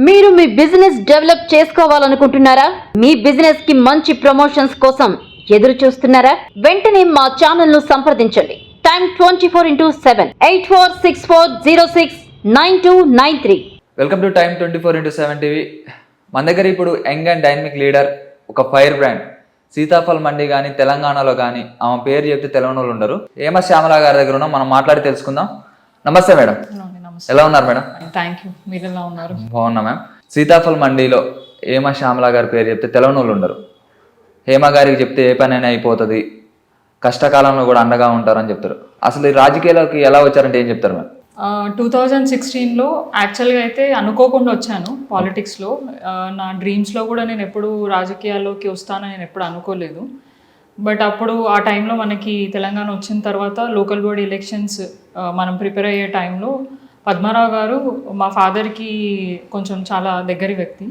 మీరు మీ business develop చేసుకోవాలనుకుంటున్నారా? మీ business కి మంచి ప్రమోషన్స్ కోసం ఎదురు చూస్తున్నారా? వెంటనే మా ఛానల్ ను సంప్రదించండి. Time 24/7 8464069293. Welcome to time 24/7 TV. మన దగ్గర ఇప్పుడు యంగ్ అండ్ డైనమిక్ లీడర్, ఒక ఫైర్ బ్రాండ్ సీతాఫల్ మండి కానీ తెలంగాణలో కానీ ఆమె పేరు చెప్తే తెలంగాణ వాళ్ళు ఉండరు. ఏమ శ్యామల గారి దగ్గర ఉన్నాం, మనం మాట్లాడి తెలుసుకుందాం. నమస్తే మేడం. ఎలా ఉన్నారు మేడం? Thank you. మీరు ఎలా ఉన్నారు? బాగున్నా మ్యామ్. సీతాఫల్ మండిలో హేమ శ్యామల గారి పేరు చెప్తే తెలంగాణ వాళ్ళు ఉండరు. హేమ గారికి చెప్తే ఏ పనైనా అయిపోతుంది, కష్టకాలంలో కూడా అండగా ఉంటారని చెప్తారు. అసలు ఈ రాజకీయాల్లోకి ఎలా వచ్చారంటే ఏం చెప్తారు మ్యామ్? 2016లో యాక్చువల్గా అయితే అనుకోకుండా వచ్చాను పాలిటిక్స్లో. నా డ్రీమ్స్లో కూడా నేను ఎప్పుడు రాజకీయాల్లోకి వస్తానని నేను ఎప్పుడు అనుకోలేదు. బట్ అప్పుడు ఆ టైంలో మనకి తెలంగాణ వచ్చిన తర్వాత లోకల్ బాడీ ఎలక్షన్స్ మనం ప్రిపేర్ అయ్యే టైంలో పద్మారావు గారు మా ఫాదర్కి కొంచెం చాలా దగ్గరి వ్యక్తి.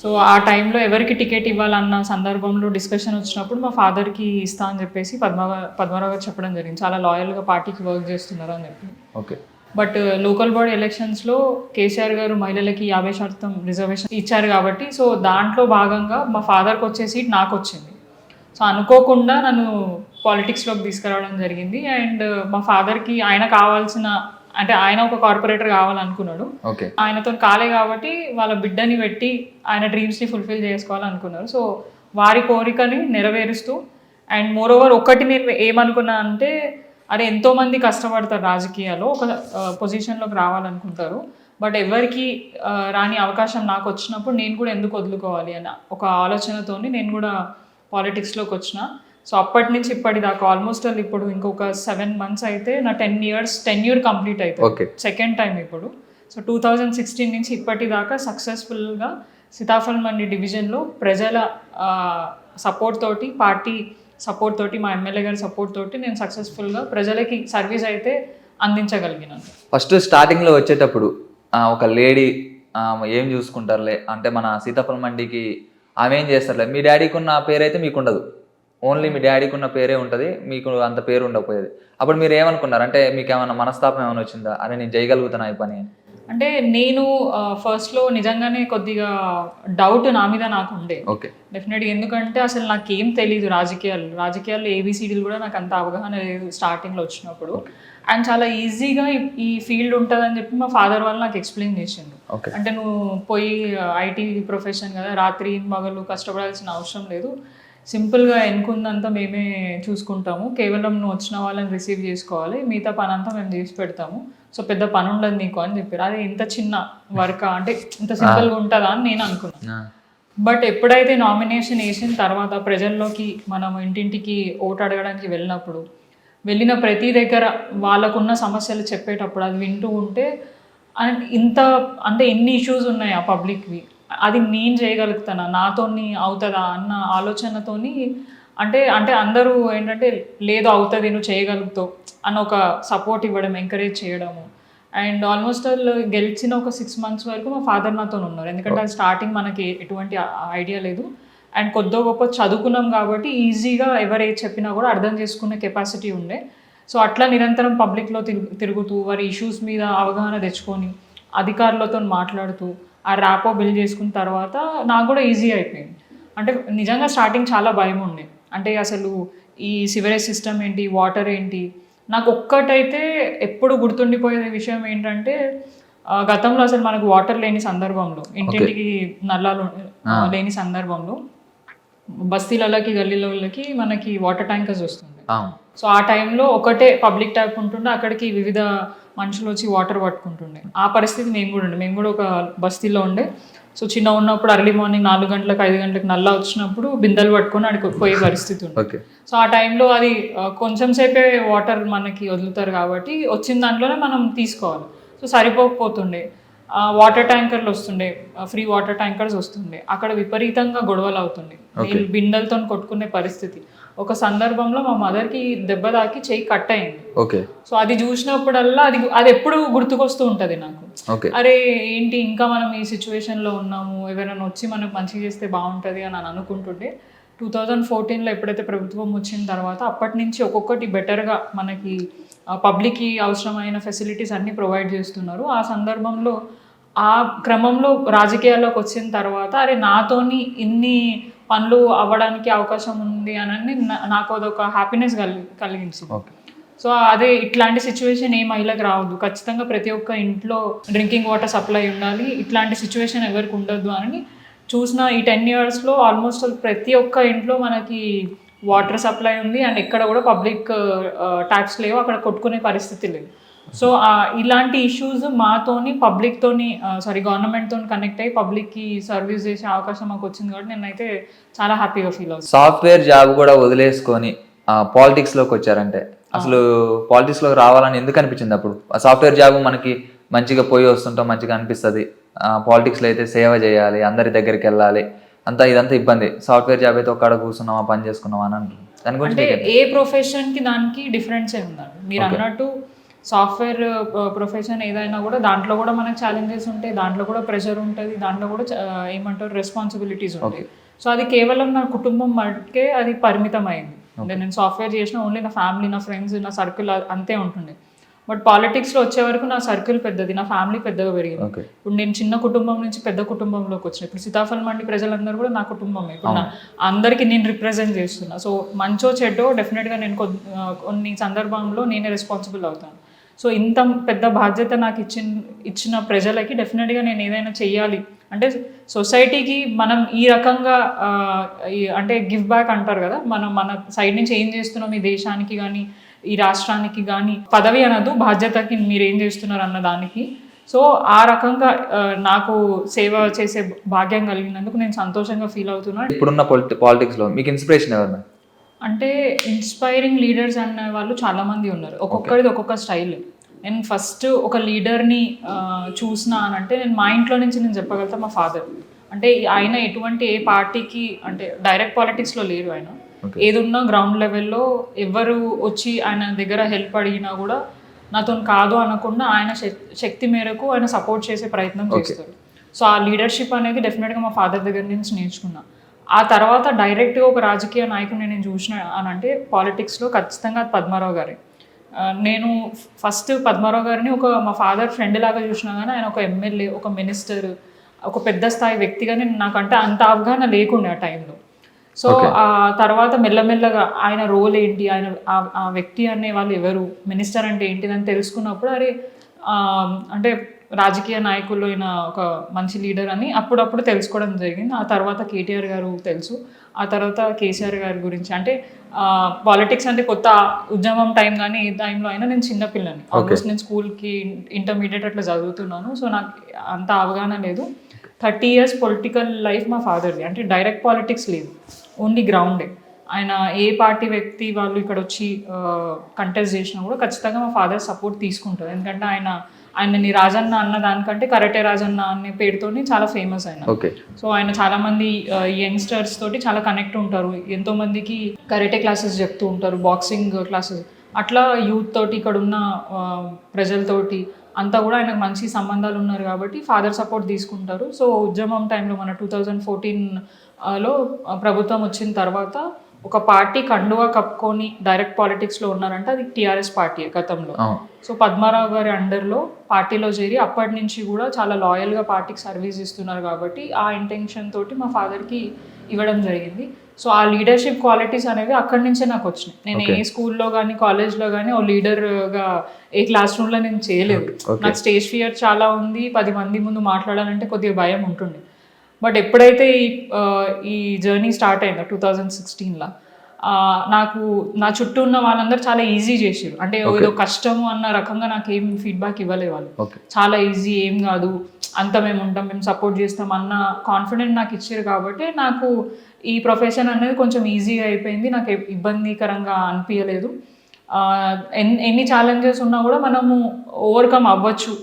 సో ఆ టైంలో ఎవరికి టికెట్ ఇవ్వాలన్న సందర్భంలో డిస్కషన్ వచ్చినప్పుడు మా ఫాదర్కి ఇస్తా అని చెప్పేసి పద్మారావు గారు చెప్పడం జరిగింది. చాలా లాయల్గా పార్టీకి వర్క్ చేస్తున్నారు అని చెప్పి. ఓకే. బట్ లోకల్ బాడీ ఎలక్షన్స్లో కేసీఆర్ గారు మహిళలకి 50% రిజర్వేషన్ ఇచ్చారు కాబట్టి సో దాంట్లో భాగంగా మా ఫాదర్కి వచ్చే సీట్ నాకు వచ్చింది. సో అనుకోకుండా నన్ను పాలిటిక్స్లోకి తీసుకురావడం జరిగింది. అండ్ మా ఫాదర్కి ఆయన కావాల్సిన, అంటే ఆయన ఒక కార్పొరేటర్ కావాలనుకున్నాడు. ఆయనతో కాలే కాబట్టి వాళ్ళ బిడ్డని పెట్టి ఆయన డ్రీమ్స్ని ఫుల్ఫిల్ చేసుకోవాలనుకున్నారు. సో వారి కోరికని నెరవేరుస్తూ అండ్ మోర్ ఓవర్ ఒకటి నేను ఏమనుకున్నా అంటే, అరే ఎంతోమంది కష్టపడతారు రాజకీయాల్లో, ఒక పొజిషన్లోకి రావాలనుకుంటారు, బట్ ఎవరికి రాని అవకాశం నాకు వచ్చినప్పుడు నేను కూడా ఎందుకు వదులుకోవాలి అన్న ఒక ఆలోచనతోని నేను కూడా పాలిటిక్స్లోకి వచ్చిన. సో అప్పటి నుంచి ఇప్పటిదాకా ఆల్మోస్ట్ ఇప్పుడు ఇంకొక 7 months అయితే నా 10 years టెన్యూర్ కంప్లీట్ అవుతుంది. సెకండ్ టైం ఇప్పుడు. సో 2016 నుంచి ఇప్పటిదాకా సక్సెస్ఫుల్గా సీతాఫల్ మండి డివిజన్లో ప్రజల సపోర్ట్ తోటి, పార్టీ సపోర్ట్ తోటి, మా ఎమ్మెల్యే గారి సపోర్ట్ తోటి నేను సక్సెస్ఫుల్గా ప్రజలకి సర్వీస్ అయితే అందించగలిగినాను. ఫస్ట్ స్టార్టింగ్లో వచ్చేటప్పుడు ఒక లేడీ ఏం చూసుకుంటారులే అంటే మన సీతాఫల్ మండికి ఆమె ఏం చేస్తారులే, మీ డాడీకి ఉన్న పేరు అయితే మీకు ఉండదు, ఓన్లీ మీ డాడీకి ఉన్న పేరే ఉంటుంది, మీకు అంత పేరు ఉండకపోయేది. అప్పుడు మీరు ఏమనుకున్నారు? అంటే మీకు ఏమైనా మనస్తాపం ఏమైనా వచ్చిందా, అరే నేను చేయగలుగుతాను ఈ పని? అంటే నేను ఫస్ట్లో నిజంగానే కొద్దిగా డౌట్ నా మీద నాకు ఉండే. ఓకే. డెఫినెట్గా. ఎందుకంటే అసలు నాకేం తెలీదు రాజకీయాల్లో ఏబిసిడీలు కూడా నాకు అంత అవగాహన లేదు స్టార్టింగ్లో వచ్చినప్పుడు. అండ్ చాలా ఈజీగా ఈ ఫీల్డ్ ఉంటుందని చెప్పి మా ఫాదర్ వాళ్ళు నాకు ఎక్స్ప్లెయిన్ చేసిండు. అంటే నువ్వు పోయి ఐటీ ప్రొఫెషన్ కదా, రాత్రి మగలు కష్టపడాల్సిన అవసరం లేదు, సింపుల్గా ఎన్నుకుందంతా మేమే చూసుకుంటాము, కేవలం నువ్వు వచ్చిన వాళ్ళని రిసీవ్ చేసుకోవాలి, మిగతా పని అంతా మేము చేసి పెడతాము, సో పెద్ద పని ఉండదు నీకు అని చెప్పారు. అదే ఇంత చిన్న వర్క్ అంటే ఇంత సింపుల్గా ఉంటుందా అని నేను అనుకున్నాను. బట్ ఎప్పుడైతే నామినేషన్ వేసిన తర్వాత ప్రజల్లోకి మనం ఇంటింటికి ఓటు అడగడానికి వెళ్ళిన ప్రతి దగ్గర వాళ్ళకున్న సమస్యలు చెప్పేటప్పుడు అది వింటూ ఉంటే అండ్ ఇంత అంటే ఎన్ని ఇష్యూస్ ఉన్నాయి ఆ పబ్లిక్వి, అది నేను చేయగలుగుతానా, నాతోని అవుతుందా అన్న ఆలోచనతోని అంటే అందరూ ఏంటంటే లేదు అవుతుంది నువ్వు చేయగలుగుతావు అన్న ఒక సపోర్ట్ ఇవ్వడం, ఎంకరేజ్ చేయడము. అండ్ ఆల్మోస్ట్ గెలిచిన ఒక 6 months వరకు మా ఫాదర్ నాతో ఉన్నారు. ఎందుకంటే అది స్టార్టింగ్ మనకి ఎటువంటి ఐడియా లేదు అండ్ కొద్దో గొప్ప చదువుకున్నాం కాబట్టి ఈజీగా ఎవరు ఏది చెప్పినా కూడా అర్థం చేసుకునే కెపాసిటీ ఉండే. సో అట్లా నిరంతరం పబ్లిక్లో తిరుగుతూ వారి ఇష్యూస్ మీద అవగాహన తెచ్చుకొని అధికారులతో మాట్లాడుతూ ఆ ర్యాపో బిల్డ్ చేసుకున్న తర్వాత నాకు కూడా ఈజీ అయిపోయింది. అంటే నిజంగా స్టార్టింగ్ చాలా భయం ఉండే, అంటే అసలు ఈ సివరేజ్ సిస్టమ్ ఏంటి, వాటర్ ఏంటి. నాకు ఒక్కటైతే ఎప్పుడు గుర్తుండిపోయే విషయం ఏంటంటే, గతంలో అసలు మనకు వాటర్ లేని సందర్భంలో, ఇంటింటికి నల్లాలు లేని సందర్భంలో బస్తీలకి గల్లీలకి మనకి వాటర్ ట్యాంకర్స్ వస్తుంది. సో ఆ టైంలో ఒకటే పబ్లిక్ ట్యాప్ ఉంటుండే, అక్కడికి వివిధ మనుషులు వచ్చి వాటర్ పట్టుకుంటుండే. ఆ పరిస్థితి మేము కూడా ఒక బస్తీలో ఉండే. సో చిన్న ఉన్నప్పుడు అర్లీ మార్నింగ్ 4 గంటలకు 5 గంటలకు నల్లా వచ్చినప్పుడు బిందెలు పట్టుకొని అక్కడికి పోయే పరిస్థితి ఉంది. సో ఆ టైంలో అది కొంచెం సేపే వాటర్ మనకి వదులుతారు కాబట్టి వచ్చిన దాంట్లోనే మనం తీసుకోవాలి. సో సరిపోకపోతుండే. వాటర్ ట్యాంకర్లు వస్తుండే, ఫ్రీ వాటర్ ట్యాంకర్స్ వస్తుండే, అక్కడ విపరీతంగా గొడవలు అవుతుండే, బిందెలతో కొట్టుకునే పరిస్థితి. ఒక సందర్భంలో మా మదర్కి దెబ్బ తాకి చెయ్యి కట్ అయింది. సో అది చూసినప్పుడల్లా అది ఎప్పుడు గుర్తుకొస్తూ ఉంటుంది నాకు. అరే ఏంటి ఇంకా మనం ఈ సిచ్యువేషన్లో ఉన్నాము, ఎవరైనా వచ్చి మనకు మంచిగా చేస్తే బాగుంటుంది అని అనుకుంటుంటే 2014లో ఎప్పుడైతే ప్రభుత్వం వచ్చిన తర్వాత అప్పటి నుంచి ఒక్కొక్కటి బెటర్గా మనకి పబ్లిక్కి అవసరమైన ఫెసిలిటీస్ అన్నీ ప్రొవైడ్ చేస్తున్నారు. ఆ సందర్భంలో ఆ క్రమంలో రాజకీయాల్లోకి వచ్చిన తర్వాత అరే నాతోని ఇన్ని పనులు అవ్వడానికి అవకాశం ఉంది అని నాకు అదొక హ్యాపీనెస్ కలిగించింది. ఓకే. సో అదే ఇట్లాంటి సిచ్యువేషన్ ఏ మహిళకి రావద్దు, ఖచ్చితంగా ప్రతి ఒక్క ఇంట్లో డ్రింకింగ్ వాటర్ సప్లై ఉండాలి, ఇట్లాంటి సిచ్యువేషన్ ఎవరికి ఉండొద్దు అని చూసిన ఈ 10 yearsలో ఆల్మోస్ట్ ప్రతి ఒక్క ఇంట్లో మనకి వాటర్ సప్లై ఉంది అండ్ ఎక్కడ కూడా పబ్లిక్ ట్యాప్స్ లేవు, అక్కడ కొట్టుకునే పరిస్థితి లేదు. సో ఇలాంటి ఇష్యూస్ మాతోని పబ్లిక్తోని గవర్నమెంట్తో కనెక్ట్ అయ్యి పబ్లిక్కి సర్వీస్ చేసే అవకాశం మాకు వచ్చింది కాబట్టి నేనైతే చాలా హ్యాపీగా ఫీల్ అవుతాను. సాఫ్ట్వేర్ జాబ్ కూడా వదిలేసుకొని పాలిటిక్స్లోకి వచ్చారంటే అసలు పాలిటిక్స్లోకి రావాలని ఎందుకు అనిపించింది అప్పుడు? సాఫ్ట్వేర్ జాబ్ మనకి మంచిగా పోయి వస్తుంటాం, మంచిగా అనిపిస్తుంది. పాలిటిక్స్లో అయితే సేవ చేయాలి, అందరి దగ్గరికి వెళ్ళాలి, ఇదంతా ఇబ్బంది. సాఫ్ట్వేర్ జాబ్ అయితే ఒక్కడ కూర్చున్నామా పని చేసుకున్నామా అని అంటుంది. దాని గురించి అంటే ఏ ప్రొఫెషన్కి దానికి డిఫరెన్సే ఉందండి. మీరు అన్నట్టు సాఫ్ట్వేర్ ప్రొఫెషన్ ఏదైనా కూడా దాంట్లో కూడా మనకు ఛాలెంజెస్ ఉంటాయి, దాంట్లో కూడా ప్రెషర్ ఉంటుంది, దాంట్లో కూడా ఏమంటారు రెస్పాన్సిబిలిటీస్ ఉంటాయి. సో అది కేవలం నా కుటుంబం మటుకే అది పరిమితం అయింది. అంటే నేను సాఫ్ట్వేర్ చేసిన ఓన్లీ నా ఫ్యామిలీ, నా ఫ్రెండ్స్, నా సర్కిల్ అంతే ఉంటుండే. బట్ పాలిటిక్స్లో వచ్చే వరకు నా సర్కిల్ పెద్దది, నా ఫ్యామిలీ పెద్దగా పెరిగింది. ఇప్పుడు నేను చిన్న కుటుంబం నుంచి పెద్ద కుటుంబంలోకి వచ్చిన, ఇప్పుడు సీతాఫల్ మండి ప్రజలందరూ కూడా నా కుటుంబమే. ఇప్పుడు అందరికీ నేను రిప్రజెంట్ చేస్తున్నా. సో మంచో చెడ్డో డెఫినెట్గా నేను కొన్ని సందర్భంలో నేనే రెస్పాన్సిబుల్ అవుతాను. సో ఇంత పెద్ద బాధ్యత నాకు ఇచ్చిన ప్రజలకి డెఫినెట్గా నేను ఏదైనా చెయ్యాలి అంటే సొసైటీకి మనం ఈ రకంగా అంటే గివ్ బ్యాక్ అంటారు కదా, మన సైడ్ నుంచి ఏం చేస్తున్నాం ఈ దేశానికి కానీ ఈ రాష్ట్రానికి కానీ, పదవి అనదు బాధ్యతకి మీరు ఏం చేస్తున్నారు అన్న దానికి. సో ఆ రకంగా నాకు సేవ చేసే భాగ్యం కలిగినందుకు నేను సంతోషంగా ఫీల్ అవుతున్నాను. ఇప్పుడున్న పాలిటిక్స్లో మీకు ఇన్స్పిరేషన్ ఎవరు? అంటే ఇన్స్పైరింగ్ లీడర్స్ అనే వాళ్ళు చాలామంది ఉన్నారు, ఒక్కొక్కరిది ఒక్కొక్క స్టైల్. నేను ఫస్ట్ ఒక లీడర్ని చూసిన అని అంటే నేను మా ఇంట్లో నుంచి నేను చెప్పగలుగుతా మా ఫాదర్. అంటే ఆయన ఎటువంటి ఏ పార్టీకి అంటే డైరెక్ట్ పాలిటిక్స్లో లేరు, ఆయన ఏదున్నా గ్రౌండ్ లెవెల్లో ఎవరు వచ్చి ఆయన దగ్గర హెల్ప్ అడిగినా కూడా నాతో కాదు అనకుండా ఆయన శక్తి మేరకు ఆయన సపోర్ట్ చేసే ప్రయత్నం చేస్తారు. సో ఆ లీడర్షిప్ అనేది డెఫినెట్గా మా ఫాదర్ దగ్గర నుంచి నేర్చుకున్నా. ఆ తర్వాత డైరెక్ట్గా ఒక రాజకీయ నాయకుని నేను చూసిన అని అంటే పాలిటిక్స్లో ఖచ్చితంగా పద్మారావు గారే. నేను ఫస్ట్ పద్మారావు గారిని మా ఫాదర్ ఫ్రెండ్ లాగా చూసినా కానీ ఆయన ఒక ఎమ్మెల్యే, ఒక మినిస్టర్, ఒక పెద్ద స్థాయి వ్యక్తిగా నాకంటే అంత అవగాహన లేకుండే ఆ టైంలో. సో ఆ తర్వాత మెల్లమెల్లగా ఆయన రోల్ ఏంటి, ఆయన ఆ వ్యక్తి అనే వాళ్ళు ఎవరు, మినిస్టర్ అంటే ఏంటి అని తెలుసుకున్నప్పుడు అరే అంటే రాజకీయ నాయకుల్లో ఈయన ఒక మంచి లీడర్ అని అప్పుడప్పుడు తెలుసుకోవడం జరిగింది. ఆ తర్వాత కేటీఆర్ గారు తెలుసు, ఆ తర్వాత కేసీఆర్ గారి గురించి. అంటే పాలిటిక్స్ అంటే కొత్త ఉద్యమం టైం కానీ ఈ టైంలో అయినా నేను చిన్నపిల్లని, ఆల్మోస్ట్ నేను స్కూల్కి ఇంటర్మీడియట్ అట్లా చదువుతున్నాను. సో నాకు అంత అవగాహన లేదు. 30 years పొలిటికల్ లైఫ్ మా ఫాదర్ది. అంటే డైరెక్ట్ పాలిటిక్స్ లేదు, ఓన్లీ గ్రౌండే. ఆయన ఏ పార్టీ వ్యక్తి వాళ్ళు ఇక్కడ వచ్చి కంటెస్ట్ చేసినా కూడా ఖచ్చితంగా మా ఫాదర్ సపోర్ట్ తీసుకుంటారు. ఎందుకంటే ఆయనని రాజన్న అన్న దానికంటే కరెక్టే రాజన్న అనే పేరుతోని చాలా ఫేమస్ ఆయన. సో ఆయన చాలా మంది యంగ్స్టర్స్ తోటి చాలా కనెక్ట్ ఉంటారు, ఎంతో మందికి కరాటే క్లాసెస్ చెప్తూ ఉంటారు, బాక్సింగ్ క్లాసెస్, అట్లా యూత్ తోటి ఇక్కడ ఉన్న ప్రజలతోటి అంతా కూడా ఆయనకు మంచి సంబంధాలు ఉన్నారు కాబట్టి ఫాదర్ సపోర్ట్ తీసుకుంటారు. సో ఉద్యమం టైంలో మన 2014లో ప్రభుత్వం వచ్చిన తర్వాత ఒక పార్టీ కండువా కప్పుకొని డైరెక్ట్ పాలిటిక్స్లో ఉన్నారంటే అది టీఆర్ఎస్ పార్టీ గతంలో. సో పద్మారావు గారి అండర్లో పార్టీలో చేరి అప్పటి నుంచి కూడా చాలా లాయల్గా పార్టీకి సర్వీస్ ఇస్తున్నారు కాబట్టి ఆ ఇంటెన్షన్ తోటి మా ఫాదర్కి ఇవ్వడం జరిగింది. సో ఆ లీడర్షిప్ క్వాలిటీస్ అనేవి అక్కడి నుంచే నాకు వచ్చినాయి. నేను ఏ స్కూల్లో కానీ కాలేజ్లో కానీ ఓ లీడర్గా ఏ క్లాస్ రూమ్లో నేను చేయలేదు. నాకు స్టేజ్ ఫియర్ చాలా ఉంది, 10 మంది ముందు మాట్లాడాలంటే కొద్దిగా భయం ఉంటుండే. బట్ ఎప్పుడైతే ఈ జర్నీ స్టార్ట్ అయిందో 2016లో నాకు నా చుట్టూ ఉన్న వాళ్ళందరూ చాలా ఈజీ చేసారు. అంటే ఏదో కష్టము అన్న రకంగా నాకు ఏం ఫీడ్బ్యాక్ ఇవ్వలే వాళ్ళు. చాలా ఈజీ, ఏం కాదు, అంత మేము ఉంటాం, మేము సపోర్ట్ చేస్తాం అన్న కాన్ఫిడెంట్ నాకు ఇచ్చారు కాబట్టి నాకు ఈ ప్రొఫెషన్ అనేది కొంచెం ఈజీగా అయిపోయింది, నాకు ఇబ్బందికరంగా అనిపించలేదు. ఎన్ని ఛాలెంజెస్ ఉన్నా కూడా మనము ఓవర్కమ్ అవ్వచ్చు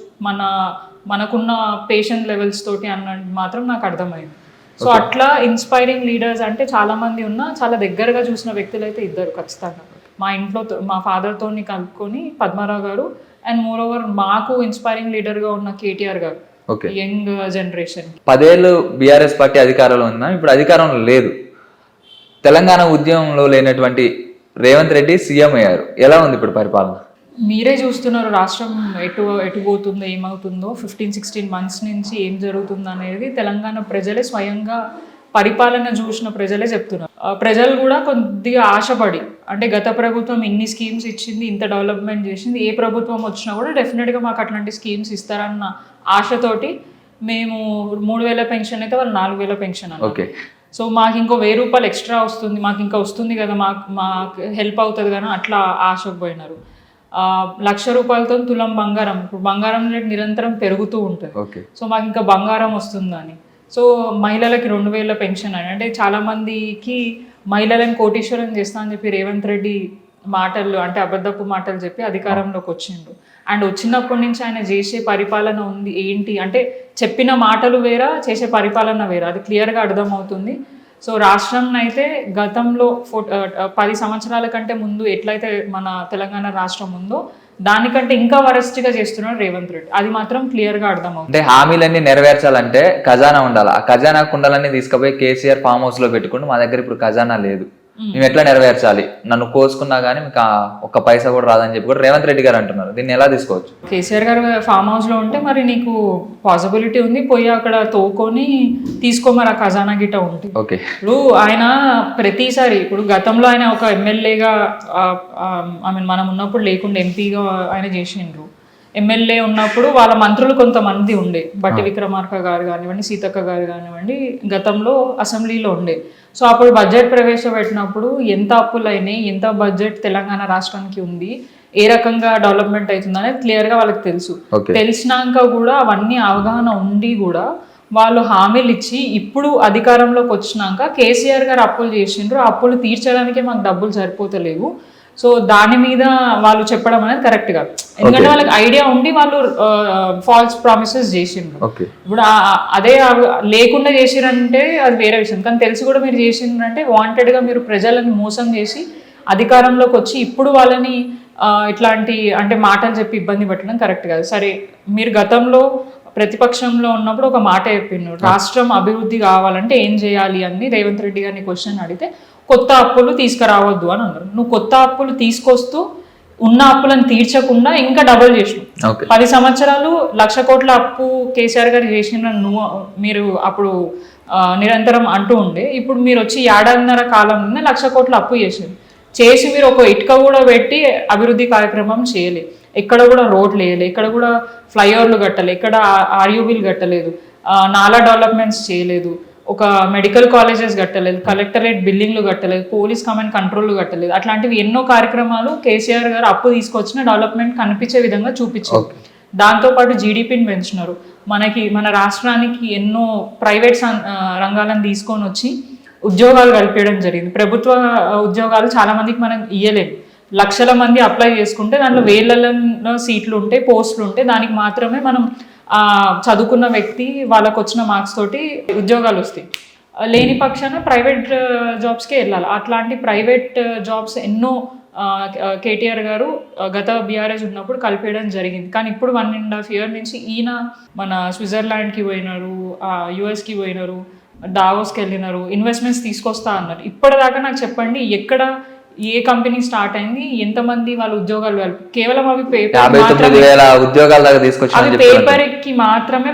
మనకున్న పేషెంట్ లెవెల్స్ తోటి అన్నది మాత్రం నాకు అర్థమైంది. సో అట్లా ఇన్స్పైరింగ్ లీడర్స్ అంటే చాలామంది ఉన్నా చాలా దగ్గరగా చూసిన వ్యక్తులు అయితే ఇద్దరు ఖచ్చితంగా. మా ఇంట్లో మా ఫాదర్తో కలుపుకొని పద్మారావు గారు, అండ్ మోర్ ఓవర్ మాకు ఇన్స్పైరింగ్ లీడర్గా ఉన్న కేటీఆర్ గారు, యంగ్ జనరేషన్. 10 ఏళ్ళు బీఆర్ఎస్ పార్టీ అధికారంలో ఉందా, ఇప్పుడు అధికారంలో లేదు. తెలంగాణ ఉద్యమంలో లేనటువంటి రేవంత్ రెడ్డి సీఎం అయ్యారు. ఎలా ఉంది ఇప్పుడు పరిపాలన? మీరే చూస్తున్నారు రాష్ట్రం ఎటు పోతుందో ఏమవుతుందో. 15-16 months నుంచి ఏం జరుగుతుందో అనేది తెలంగాణ ప్రజలే స్వయంగా పరిపాలన చూసిన ప్రజలే చెప్తున్నారు. ప్రజలు కూడా కొద్దిగా ఆశపడి, అంటే గత ప్రభుత్వం ఇన్ని స్కీమ్స్ ఇచ్చింది, ఇంత డెవలప్మెంట్ చేసింది, ఏ ప్రభుత్వం వచ్చినా కూడా డెఫినెట్గా మాకు అట్లాంటి స్కీమ్స్ ఇస్తారన్న ఆశతోటి మేము 3,000 పెన్షన్ అయితే వాళ్ళు 4,000 పెన్షన్ అన్నారు. సో మాకు ఇంకో 1,000 రూపాయలు ఎక్స్ట్రా వస్తుంది, మాకు ఇంకా వస్తుంది కదా, మాకు హెల్ప్ అవుతుంది కానీ అట్లా ఆశకు పోయినారు. 1,00,000 రూపాయలతో తులం బంగారం, ఇప్పుడు బంగారం రేట్ నిరంతరం పెరుగుతూ ఉంటుంది. సో మాకు ఇంకా బంగారం వస్తుందని. సో మహిళలకి 2,000 పెన్షన్ అని, అంటే చాలామందికి మహిళలను కోటీశ్వరం చేస్తా అని చెప్పి రేవంత్ రెడ్డి మాటలు, అంటే అబద్ధపు మాటలు చెప్పి అధికారంలోకి వచ్చిండు. అండ్ వచ్చినప్పటి నుంచి ఆయన చేసే పరిపాలన ఉంది ఏంటి అంటే, చెప్పిన మాటలు వేరా, చేసే పరిపాలన వేరా, అది క్లియర్గా అర్థమవుతుంది. సో రాష్ట్రం అయితే గతంలో 10 సంవత్సరాల కంటే ముందు ఎట్లయితే మన తెలంగాణ రాష్ట్రం ఉందో దానికంటే ఇంకా వరస్ట్గా చేస్తున్నాడు రేవంత్ రెడ్డి, అది మాత్రం క్లియర్గా అర్థమవుతుంది. అంటే హామీలన్నీ నెరవేర్చాలంటే ఖజానా ఉండాలి. ఆ ఖజానా కుండలన్నీ తీసుకుపోయి కేసీఆర్ ఫామ్ హౌస్ లో పెట్టుకుంటూ మా దగ్గర ఇప్పుడు ఖజానా లేదు, మేము ఎట్లా నెరవేర్చాలి, నన్ను కోసుకున్నా కానీ మీకు ఒక్క పైసా కూడా రాదని చెప్పి కూడా రేవంత్ రెడ్డి గారు అంటున్నారు. దీన్ని ఎలా తీసుకోవచ్చు? కేసీఆర్ గారు ఫామ్ హౌస్ లో ఉంటే మరి నీకు పాసిబిలిటీ ఉంది, పోయి అక్కడ తోకొని తీసుకో మరి ఆ ఖజానా గిట్ట ఉంటుంది. ఇప్పుడు ఆయన ప్రతిసారి, ఇప్పుడు గతంలో ఆయన ఒక ఎమ్మెల్యేగా మనం ఉన్నప్పుడు లేకుండా ఎంపీగా ఆయన చేసిండ్రు. ఎమ్మెల్యే ఉన్నప్పుడు వాళ్ళ మంత్రులు కొంతమంది ఉండే, బట్టి విక్రమార్క గారు కానివ్వండి, సీతక్క గారు కానివ్వండి, గతంలో అసెంబ్లీలో ఉండే. సో అప్పుడు బడ్జెట్ ప్రవేశపెట్టినప్పుడు ఎంత అప్పులు అయినాయి, ఎంత బడ్జెట్ తెలంగాణ రాష్ట్రానికి ఉంది, ఏ రకంగా డెవలప్మెంట్ అవుతుంది అనేది క్లియర్గా వాళ్ళకి తెలుసు. తెలిసినాక కూడా అవన్నీ అవగాహన ఉండి కూడా వాళ్ళు హామీలు ఇచ్చి ఇప్పుడు అధికారంలోకి వచ్చినాక కేసీఆర్ గారు అప్పులు చేసిండ్రు, అప్పులు తీర్చడానికే మాకు డబ్బులు సరిపోతలేవు. సో దాని మీద వాళ్ళు చెప్పడం అనేది కరెక్ట్ కాదు, ఎందుకంటే వాళ్ళకి ఐడియా ఉండి వాళ్ళు ఫాల్స్ ప్రామిసెస్ చేసిండ్రు. ఇప్పుడు అదే లేకుండా చేసిరంటే అది వేరే విషయం, కానీ తెలిసి కూడా మీరు చేసిండ్రంటే వాంటెడ్గా మీరు ప్రజలను మోసం చేసి అధికారంలోకి వచ్చి ఇప్పుడు వాళ్ళని ఇట్లాంటి అంటే మాటలు చెప్పి ఇబ్బంది పెట్టడం కరెక్ట్ కాదు. సరే, మీరు గతంలో ప్రతిపక్షంలో ఉన్నప్పుడు ఒక మాట చెప్పిండ్రు, రాష్ట్రం అభివృద్ధి కావాలంటే ఏం చేయాలి అని రేవంత్ రెడ్డి గారిని క్వశ్చన్ అడిగితే కొత్త అప్పులు తీసుకురావద్దు అని అన్నారు. నువ్వు కొత్త అప్పులు తీసుకొస్తూ ఉన్న అప్పులను తీర్చకుండా ఇంకా డబుల్ చేసినావు. 10 సంవత్సరాలు 1,00,000 కోట్ల అప్పు కేసీఆర్ గారు చేసిన మీరు అప్పుడు నిరంతరం అంటూ ఉండే, ఇప్పుడు మీరు వచ్చి 1.5 కాలంలోనే 1,00,000 కోట్ల అప్పు చేసి మీరు ఒక ఇటుక కూడా పెట్టి అభివృద్ధి కార్యక్రమం చేయలేదు. ఎక్కడ కూడా రోడ్లు వేయలేదు, ఎక్కడ కూడా ఫ్లైఓవర్లు కట్టలేదు, ఎక్కడ ఆర్యూబీలు కట్టలేదు, నాలా డెవలప్మెంట్స్ చేయలేదు, ఒక మెడికల్ కాలేజెస్ కట్టలేదు, కలెక్టరేట్ బిల్డింగ్లు కట్టలేదు, పోలీస్ కమాండ్ కంట్రోల్లు కట్టలేదు. అట్లాంటివి ఎన్నో కార్యక్రమాలు కేసీఆర్ గారు అప్పు తీసుకొచ్చిన డెవలప్మెంట్ కనిపించే విధంగా చూపించారు. దాంతోపాటు జీడిపిని పెంచినారు. మన రాష్ట్రానికి ఎన్నో ప్రైవేట్ రంగాలను తీసుకొని వచ్చి ఉద్యోగాలు కల్పించడం జరిగింది. ప్రభుత్వ ఉద్యోగాలు చాలా మందికి మనం ఇయ్యలేము. లక్షల మంది అప్లై చేసుకుంటే దాంట్లో వేలలో సీట్లు ఉంటాయి, పోస్టులు ఉంటాయి, దానికి మాత్రమే మనం చదువుకున్న వ్యక్తి వాళ్ళకు వచ్చిన మార్క్స్ తోటి ఉద్యోగాలు వస్తాయి. లేని పక్షాన ప్రైవేట్ జాబ్స్కే వెళ్ళాలి. అట్లాంటి ప్రైవేట్ జాబ్స్ ఎన్నో కేటీఆర్ గారు గత బీఆర్ఎస్ ఉన్నప్పుడు కలిపేయడం జరిగింది. కానీ ఇప్పుడు 1.5 years నుంచి ఈయన మన స్విట్జర్లాండ్కి పోయినారు, యుఎస్కి పోయినారు, డావోస్కి వెళ్ళినారు, ఇన్వెస్ట్మెంట్స్ తీసుకొస్తా అన్నారు. ఇప్పటిదాకా నాకు చెప్పండి, ఎక్కడ ఏ కంపెనీ స్టార్ట్ అయింది, ఎంతమంది వాళ్ళ ఉద్యోగాలు కేవలం అవి పేపర్కి మాత్రమే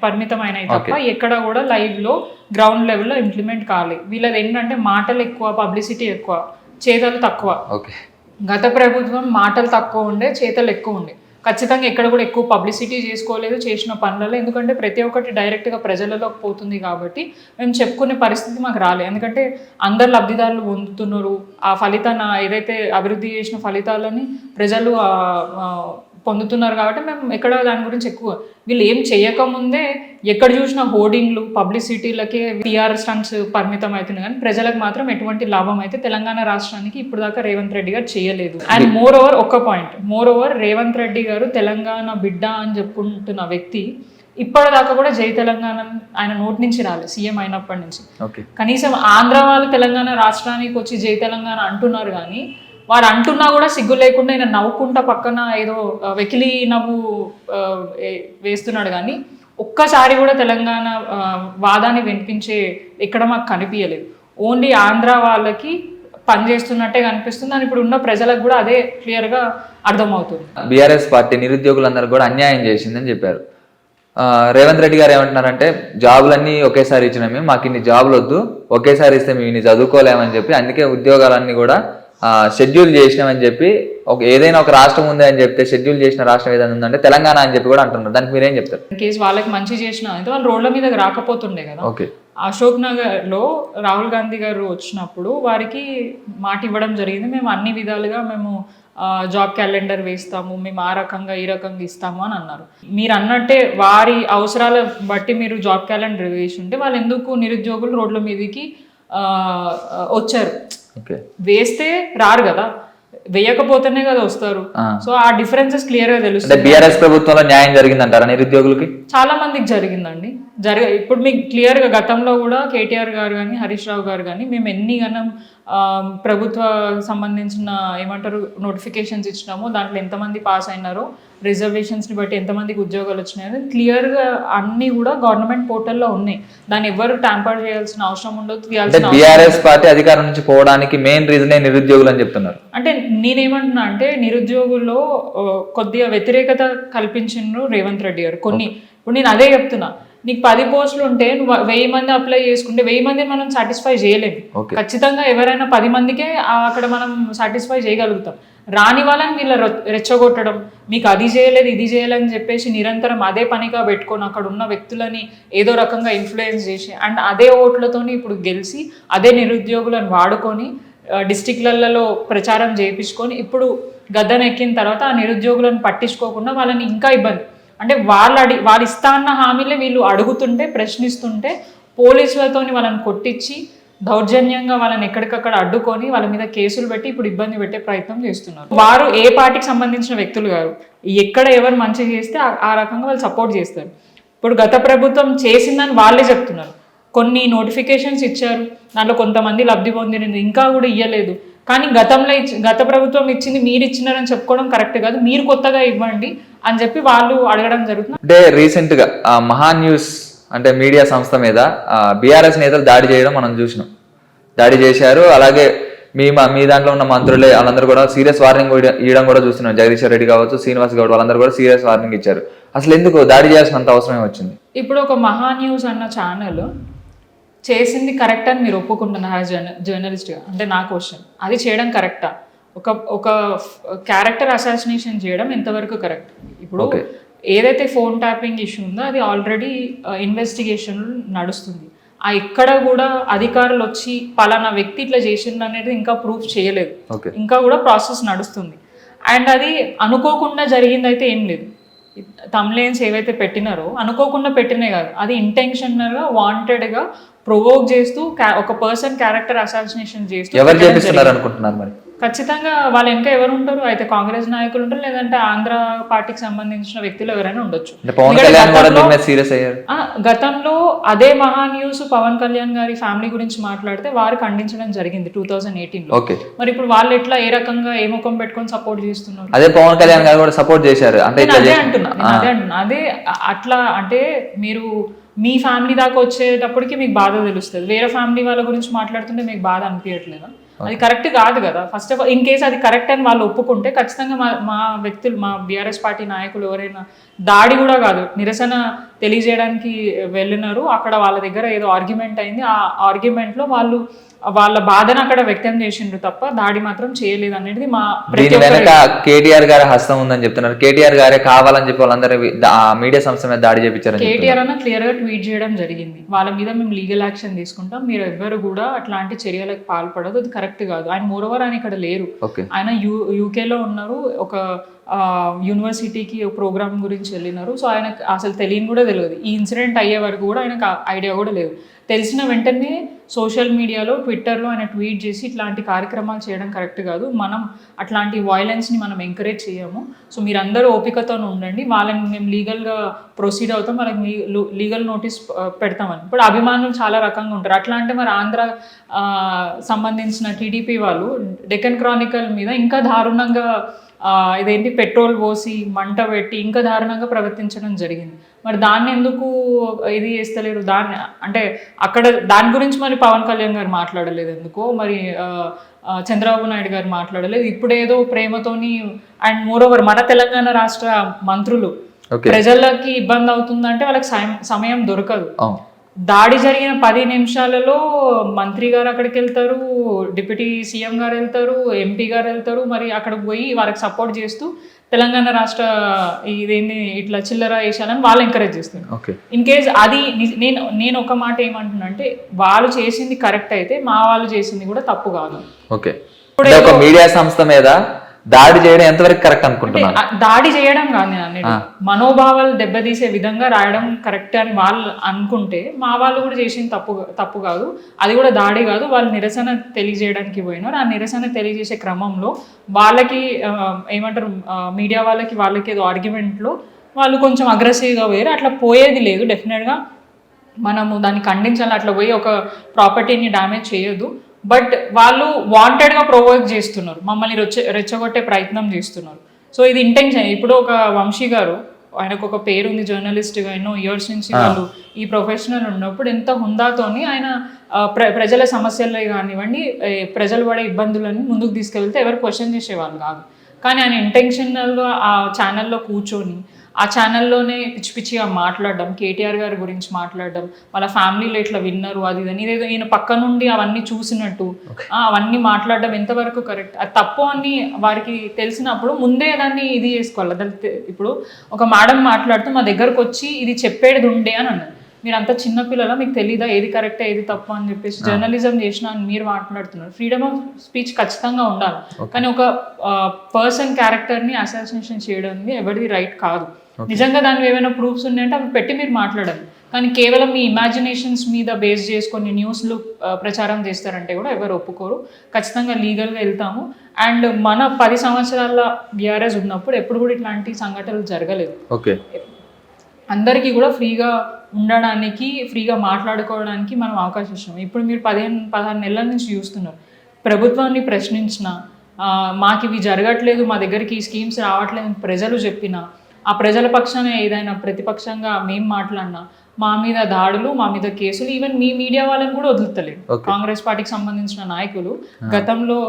పరిమితమైనవి తప్ప ఎక్కడ కూడా లైవ్ లో గ్రౌండ్ లెవెల్లో ఇంప్లిమెంట్ కాలేదు. వీళ్ళది ఏంటంటే మాటలు ఎక్కువ, పబ్లిసిటీ ఎక్కువ, చేతలు తక్కువ. గత ప్రభుత్వం మాటలు తక్కువ ఉండే, చేతలు ఎక్కువ ఉండే. ఖచ్చితంగా ఎక్కడ కూడా ఎక్కువ పబ్లిసిటీ చేసుకోలేదు చేసిన పనులలో, ఎందుకంటే ప్రతి ఒక్కటి డైరెక్ట్గా ప్రజలలోకి పోతుంది కాబట్టి మేము చెప్పుకునే పరిస్థితి మాకు రాలేదు. ఎందుకంటే అందరు లబ్ధిదారులు పొందుతున్నారు, ఆ ఫలితాన్ని ఏదైతే అభివృద్ధి చేసిన ఫలితాలని ప్రజలు పొందుతున్నారు కాబట్టి మేము ఎక్కడ దాని గురించి ఎక్కువ వీళ్ళు ఏం చేయకముందే ఎక్కడ చూసిన హోర్డింగ్లు, పబ్లిసిటీలకే PR స్టంట్స్ పరిమితం అవుతున్నాయి, కానీ ప్రజలకు మాత్రం ఎటువంటి లాభం అయితే తెలంగాణ రాష్ట్రానికి ఇప్పుడు దాకా రేవంత్ రెడ్డి గారు చేయలేదు. And more over Revanth Reddy గారు తెలంగాణ బిడ్డ అని చెప్పుకుంటున్న వ్యక్తి ఇప్పటిదాకా కూడా జై తెలంగాణ ఆయన నోటి నుంచి రాలేదు సీఎం అయినప్పటి నుంచి. కనీసం ఆంధ్ర వాళ్ళు తెలంగాణ రాష్ట్రానికి వచ్చి జై తెలంగాణ అంటున్నారు, కానీ వారు అంటున్నా కూడా సిగ్గు లేకుండా ఆయన నవ్వుకుంటా పక్కన ఏదో వెకిలి నవ్వు వేస్తున్నాడు, కానీ ఒక్కసారి కూడా తెలంగాణ వాదాన్ని వినిపించే ఎక్కడ మాకు కనిపించలేదు. ఓన్లీ ఆంధ్ర వాళ్ళకి పని చేస్తున్నట్టే కనిపిస్తుంది అని ఇప్పుడు ఉన్న ప్రజలకు కూడా అదే క్లియర్గా అర్థమవుతుంది. బీఆర్ఎస్ పార్టీ నిరుద్యోగులందరూ కూడా అన్యాయం చేసిందని చెప్పారు. రేవంత్ రెడ్డి గారు ఏమంటున్నారంటే జాబులన్నీ ఒకేసారి ఇచ్చినాం, మేము మాకు ఇన్ని జాబులు వద్దు, ఒకేసారి ఇస్తే మేము ఇన్ని చదువుకోలేమని చెప్పి అందుకే ఉద్యోగాలన్నీ కూడా షెడ్యూల్ చేసినామని చెప్పి ఏదైనా ఒక రాష్ట్రం ఉంది అని చెప్తే షెడ్యూల్ చేసిన రాష్ట్రం ఏదైనా ఉందంటే తెలంగాణ అని చెప్పి కూడా అంటున్నారు. దానికి మీరేం చెప్తారు? ఇన్ కేసు వాళ్ళకి మంచి చేసినా అయితే వాళ్ళు రోడ్ల మీదకి రాకపోతుండే కదా. ఓకే, అశోక్ నగర్లో రాహుల్ గాంధీ గారు వచ్చినప్పుడు వారికి మాట ఇవ్వడం జరిగింది, మేము అన్ని విధాలుగా మేము జాబ్ క్యాలెండర్ వేస్తాము, మేము ఆ రకంగా ఈ రకంగా ఇస్తాము అని అన్నారు. మీరు అన్నట్టే వారి అవసరాల బట్టి మీరు జాబ్ క్యాలెండర్ వేసి ఉంటే వాళ్ళు ఎందుకు నిరుద్యోగులు రోడ్ల మీదకి వచ్చారు? వేస్తే రారు కదా, వేయకపోతేనే కదా వస్తారు. సో ఆ డిఫరెన్సెస్ క్లియర్ గా తెలుస్తుంది. బీఆర్ఎస్ ప్రభుత్వంలో న్యాయం జరిగిందంటారా నిరుద్యోగులకి? చాలా మందికి జరిగిందండి. ఇప్పుడు మీకు క్లియర్ గా గతంలో కూడా కేటీఆర్ గారు కానీ హరీష్ రావు గారు కానీ మేము ఎన్ని గణం ప్రభుత్వ సంబంధించిన ఏమంటారు నోటిఫికేషన్స్ ఇచ్చినామో దాంట్లో ఎంతమంది పాస్ అయినారో, రిజర్వేషన్స్ని బట్టి ఎంతమందికి ఉద్యోగాలు వచ్చినాయో క్లియర్గా అన్నీ కూడా గవర్నమెంట్ పోర్టల్లో ఉన్నాయి. దాన్ని ఎవరు ట్యాంపర్ చేయాల్సిన అవసరం ఉండదు. బీఆర్ఎస్ పార్టీ అధికారం నుంచి పోవడానికి మెయిన్ రీజనే నిరుద్యోగులు అని చెప్తున్నారు. అంటే నేనేమంటున్నా అంటే నిరుద్యోగుల్లో కొద్దిగా వ్యతిరేకత కల్పించిండ్రు రేవంత్ రెడ్డి గారు కొన్ని. ఇప్పుడు నేను అదే చెప్తున్నా, నీకు 10 పోస్టులు ఉంటే నువ్వు 1000 మంది అప్లై చేసుకుంటే 1000 మందిని మనం సాటిస్ఫై చేయలేము. ఖచ్చితంగా ఎవరైనా 10 మందికే అక్కడ మనం సాటిస్ఫై చేయగలుగుతాం. రాని వాళ్ళని వీళ్ళ రెచ్చగొట్టడం, మీకు అది చేయలేదు ఇది చేయలేదని చెప్పేసి నిరంతరం అదే పనిగా పెట్టుకొని అక్కడ ఉన్న వ్యక్తులని ఏదో రకంగా ఇన్ఫ్లుయెన్స్ చేసి అండ్ అదే ఓట్లతోని ఇప్పుడు గెలిచి అదే నిరుద్యోగులను వాడుకొని డిస్టిక్లలో ప్రచారం చేయించుకొని ఇప్పుడు గద్దెనెక్కిన తర్వాత ఆ నిరుద్యోగులను పట్టించుకోకుండా వాళ్ళని ఇంకా ఇబ్బంది, అంటే వాళ్ళు ఇస్తా అన్న హామీలే వీళ్ళు అడుగుతుంటే ప్రశ్నిస్తుంటే పోలీసులతోని వాళ్ళని కొట్టించి దౌర్జన్యంగా వాళ్ళని ఎక్కడికక్కడ అడ్డుకొని వాళ్ళ మీద కేసులు పెట్టి ఇప్పుడు ఇబ్బంది పెట్టే ప్రయత్నం చేస్తున్నారు. వారు ఏ పార్టీకి సంబంధించిన వ్యక్తులు కాదు, ఎక్కడ ఎవరు మంచి చేస్తే ఆ రకంగా వాళ్ళు సపోర్ట్ చేస్తారు. ఇప్పుడు గత ప్రభుత్వం చేసిందని వాళ్ళే చెప్తున్నారు. కొన్ని నోటిఫికేషన్స్ ఇచ్చారు, దాంట్లో కొంతమంది లబ్ధి పొందినది ఇంకా కూడా ఇవ్వలేదు. కానీ గత ప్రభుత్వం ఇచ్చింది మీరు ఇచ్చినారని చెప్పుకోవడం కరెక్ట్ కాదు, మీరు కొత్తగా ఇవ్వండి అని చెప్పి వాళ్ళు అడగడం జరుగుతుంది. అంటే రీసెంట్ గా మహా న్యూస్ అంటే మీడియా సంస్థ మీద బీఆర్ఎస్ నేతలు దాడి చేయడం మనం చూసినాం. దాడి చేశారు. అలాగే మీ దాంట్లో ఉన్న మంత్రులే వాళ్ళందరూ కూడా సీరియస్ వార్నింగ్ ఇవ్వడం కూడా చూస్తున్నాం. జగదీశ్వర్ రెడ్డి కావచ్చు, శ్రీనివాస్ గౌడ్ వాళ్ళందరూ కూడా సీరియస్ వార్నింగ్ ఇచ్చారు. అసలు ఎందుకు దాడి చేయాల్సినంత అవసరం వచ్చింది? ఇప్పుడు ఒక మహా న్యూస్ అన్న ఛానల్ చేసింది కరెక్ట్ అని మీరు ఒప్పుకుంటున్నారు జర్నలిస్ట్గా? అంటే నా క్వశ్చన్, అది చేయడం కరెక్టా? ఒక క్యారెక్టర్ అసాసినేషన్ చేయడం ఎంతవరకు కరెక్ట్? ఇప్పుడు ఏదైతే ఫోన్ ట్యాపింగ్ ఇష్యూ ఉందో అది ఆల్రెడీ ఇన్వెస్టిగేషన్ నడుస్తుంది. ఇక్కడ కూడా అధికారులు వచ్చి పలానా వ్యక్తి ఇట్లా చేసిండు అనేది ఇంకా ప్రూఫ్ చేయలేదు, ఇంకా కూడా ప్రాసెస్ నడుస్తుంది. అండ్ అది అనుకోకుండా జరిగింది అయితే ఏం లేదు. తమ్లైన్స్ ఏవైతే పెట్టినారో అనుకోకుండా పెట్టినే కాదు, అది ఇంటెన్షనల్గా వాంటెడ్గా ప్రొవోక్ చేస్తూ ఒక పర్సన్ క్యారెక్టర్ అసాసినేషన్ చేస్తూ ఎవరు చేపిస్తున్నారు అనుకుంటున్నారు? మరి ఖచ్చితంగా వాళ్ళ ఇంకా ఎవరు ఉంటారు? అయితే కాంగ్రెస్ నాయకులు ఉంటారు, లేదంటే ఆంధ్ర పార్టీకి సంబంధించిన వ్యక్తులు ఎవరైనా ఉండొచ్చు. గతంలో అదే మహా న్యూస్ పవన్ కళ్యాణ్ గారి ఫ్యామిలీ గురించి మాట్లాడితే వారు ఖండించడం జరిగింది 2018లో. మరి ఇప్పుడు వాళ్ళు ఎట్లా ఏ రకంగా ఏ ముఖం పెట్టుకొని సపోర్ట్ చేస్తున్నారు? అదే పవన్ కళ్యాణ్ గారు కూడా సపోర్ట్ చేశారు. అదే అంటున్నా అదే అట్లా అంటే మీరు మీ ఫ్యామిలీ దాకా వచ్చేటప్పటికి మీకు బాధ తెలుస్తుంది, వేరే ఫ్యామిలీ వాళ్ళ గురించి మాట్లాడుతుంటే మీకు బాధ అనిపించట్లేదా? అది కరెక్ట్ కాదు కదా. First of all in case అది కరెక్ట్ అని వాళ్ళు ఒప్పుకుంటే ఖచ్చితంగా మా వ్యక్తులు, మా బీఆర్ఎస్ పార్టీ నాయకులు ఎవరైనా దాడి కూడా కాదు నిరసన తెలియజేయడానికి వెళ్ళినారు, అక్కడ వాళ్ళ దగ్గర ఏదో ఆర్గ్యుమెంట్ అయింది, ఆ ఆర్గ్యుమెంట్లో వాళ్ళు వాళ్ళ బాధను అక్కడ వ్యక్తం చేసిండ్రు తప్ప దాడి మాత్రం చేయలేదు అనేది మా కేటీఆర్ గారి హస్తం ఉందని చెప్తున్నారు. కేటీఆర్ గారే కావాలని చెప్పి వాళ్ళందరూ మీడియా సంస్థ మీద దాడి చేయించారు. కేటీఆర్ అన్న క్లియర్ గా ట్వీట్ చేయడం జరిగింది, వాళ్ళ మీద మేము లీగల్ యాక్షన్ తీసుకుంటాం, మీరు ఎవ్వరు కూడా అట్లాంటి చర్యలకు పాల్పడదు, అది కరెక్ట్ కాదు. ఆయన మోరోవర్ ఆయన ఇక్కడ లేరు, ఆయన యూకేలో ఉన్నారు, ఒక యూనివర్సిటీకి ప్రోగ్రామ్ గురించి వెళ్ళినారు. సో ఆయనకు అసలు తెలియని కూడా తెలియదు, ఈ ఇన్సిడెంట్ అయ్యే వరకు కూడా ఆయనకు ఐడియా కూడా లేదు. తెలిసిన వెంటనే సోషల్ మీడియాలో ట్విట్టర్లో ఆయన ట్వీట్ చేసి ఇట్లాంటి కార్యక్రమాలు చేయడం కరెక్ట్ కాదు, మనం అట్లాంటి వైలెన్స్ని మనం ఎంకరేజ్ చేయము, సో మీరందరూ ఓపికతో ఉండండి, వాళ్ళని మేము లీగల్గా ప్రొసీడ్ అవుతాం, వాళ్ళకి లీగల్ నోటీస్ పెడతామని. ఇప్పుడు అభిమానులు చాలా రకంగా ఉంటారు. అట్లా అంటే మరి ఆంధ్ర సంబంధించిన టీడీపీ వాళ్ళు డెక్కన్ క్రానికల్ మీద ఇంకా దారుణంగా ఇదేంటి పెట్రోల్ పోసి మంట పెట్టి ఇంకా దారుణంగా ప్రవర్తించడం జరిగింది. మరి దాన్ని ఎందుకు ఇది చేస్తలేరు? దాన్ని అంటే అక్కడ దాని గురించి మరి పవన్ కళ్యాణ్ గారు మాట్లాడలేదు ఎందుకో, మరి చంద్రబాబు నాయుడు గారు మాట్లాడలేదు. ఇప్పుడేదో ప్రేమతోని అండ్ మోరోవర్ మన తెలంగాణ రాష్ట్ర మంత్రులు ప్రజలకి ఇబ్బంది అవుతుందంటే వాళ్ళకి సమయం దొరకదు. దాడి జరిగిన 10 నిమిషాలలో మంత్రి గారు అక్కడికి వెళ్తారు, డిప్యూటీ సీఎం గారు వెళ్తారు, ఎంపీ గారు వెళ్తారు, మరి అక్కడికి పోయి వాళ్ళకి సపోర్ట్ చేస్తూ తెలంగాణ రాష్ట్ర ఇదేంది ఇట్లా చిల్లర వేసాలని వాళ్ళు ఎంకరేజ్ చేస్తారు. ఇన్ కేస్ అది నేను ఒక మాట ఏమంటున్నా అంటే, వాళ్ళు చేసింది కరెక్ట్ అయితే మా వాళ్ళు చేసింది కూడా తప్పు కాదు. ఓకే, ఇప్పుడు మీడియా సంస్థ మీద దాడి చేయడం ఎంతవరకు కరెక్ట్ అనుకుంటున్నారు? దాడి చేయడం కాదు నేను అనేది, మనోభావాలు దెబ్బతీసే విధంగా రాయడం కరెక్ట్ అని వాళ్ళు అనుకుంటే మా వాళ్ళు కూడా చేసింది తప్పు కాదు, అది కూడా దాడి కాదు. వాళ్ళు నిరసన తెలియజేయడానికి పోయినారు. ఆ నిరసన తెలియజేసే క్రమంలో వాళ్ళకి ఏమంటారు మీడియా వాళ్ళకి ఏదో ఆర్గ్యుమెంట్లో వాళ్ళు కొంచెం అగ్రెసివ్గా పోయారు. అట్లా పోయేది లేదు, డెఫినెట్గా మనము దాన్ని ఖండించాలి. అట్లా పోయి ఒక ప్రాపర్టీని డ్యామేజ్ చేయొద్దు. బట్ వాళ్ళు వాంటెడ్గా ప్రొవోక్ చేస్తున్నారు, మమ్మల్ని రెచ్చగొట్టే ప్రయత్నం చేస్తున్నారు. సో ఇది ఇంటెన్షన్. ఇప్పుడు ఒక వంశీ గారు, ఆయనకు ఒక పేరుంది జర్నలిస్ట్గా, ఎన్నో ఇయర్స్ నుంచి వాళ్ళు ఈ ప్రొఫెషనల్ ఉన్నప్పుడు ఎంత హుందాతోని ఆయన ప్రజల సమస్యలే కానివ్వండి, ప్రజలు పడే ఇబ్బందులని ముందుకు తీసుకెళ్తే ఎవరు క్వశ్చన్ చేసేవాళ్ళు కాదు. కానీ ఆయన ఇంటెన్షనల్గా ఆ ఛానల్లో కూర్చొని ఆ ఛానల్లోనే పిచ్చి పిచ్చిగా మాట్లాడడం, కేటీఆర్ గారి గురించి మాట్లాడడం, వాళ్ళ ఫ్యామిలీలో ఇట్లా విన్నారు అది ఇదని, ఇదేదో ఈయన పక్క నుండి అవన్నీ చూసినట్టు అవన్నీ మాట్లాడడం ఎంతవరకు కరెక్ట్? అది తప్పు అని వారికి తెలిసినప్పుడు ముందే దాన్ని ఇది చేసుకోవాలి. ఇప్పుడు ఒక మేడం మాట్లాడుతూ మా దగ్గరకు వచ్చి ఇది చెప్పేది ఉండే అని అన్నారు. మీరు అంత చిన్నపిల్లల మీకు తెలీదా ఏది కరెక్ట్ ఏది తప్పు అని చెప్పేసి? జర్నలిజం చేసిన అని మీరు మాట్లాడుతున్నారు. ఫ్రీడమ్ ఆఫ్ స్పీచ్ ఖచ్చితంగా ఉండాలి, కానీ ఒక పర్సన్ క్యారెక్టర్ని అసాసినేషన్ చేయడం ఎవరిది రైట్ కాదు. నిజంగా దానికి ఏమైనా ప్రూఫ్స్ ఉన్నాయంటే అవి పెట్టి మీరు మాట్లాడాలి, కానీ కేవలం మీ ఇమాజినేషన్స్ మీద బేస్ చేసుకొని న్యూస్లు ప్రచారం చేస్తారంటే కూడా ఎవరు ఒప్పుకోరు. ఖచ్చితంగా లీగల్గా వెళ్తాము. అండ్ మన 10 సంవత్సరాల బీఆర్ఎస్ ఉన్నప్పుడు ఎప్పుడు కూడా ఇట్లాంటి సంఘటనలు జరగలేదు. ఓకే, అందరికీ కూడా ఫ్రీగా ఉండడానికి, ఫ్రీగా మాట్లాడుకోవడానికి మనం అవకాశం ఇస్తాం. ఇప్పుడు మీరు 15-16 నెలల నుంచి చూస్తున్నారు, ప్రభుత్వాన్ని ప్రశ్నించిన, మాకు ఇవి జరగట్లేదు, మా దగ్గరికి ఈ స్కీమ్స్ రావట్లేదు ప్రజలు చెప్పినా, ఆ ప్రజల పక్షాన ఏదైనా ప్రతిపక్షంగా మేము మాట్లాడినా మా మీద దాడులు, మా మీద కేసులు, ఈవెన్ మీ మీడియా వాళ్ళని కూడా వదులుతలేదు. కాంగ్రెస్ పార్టీకి సంబంధించిన నాయకులు గతంలో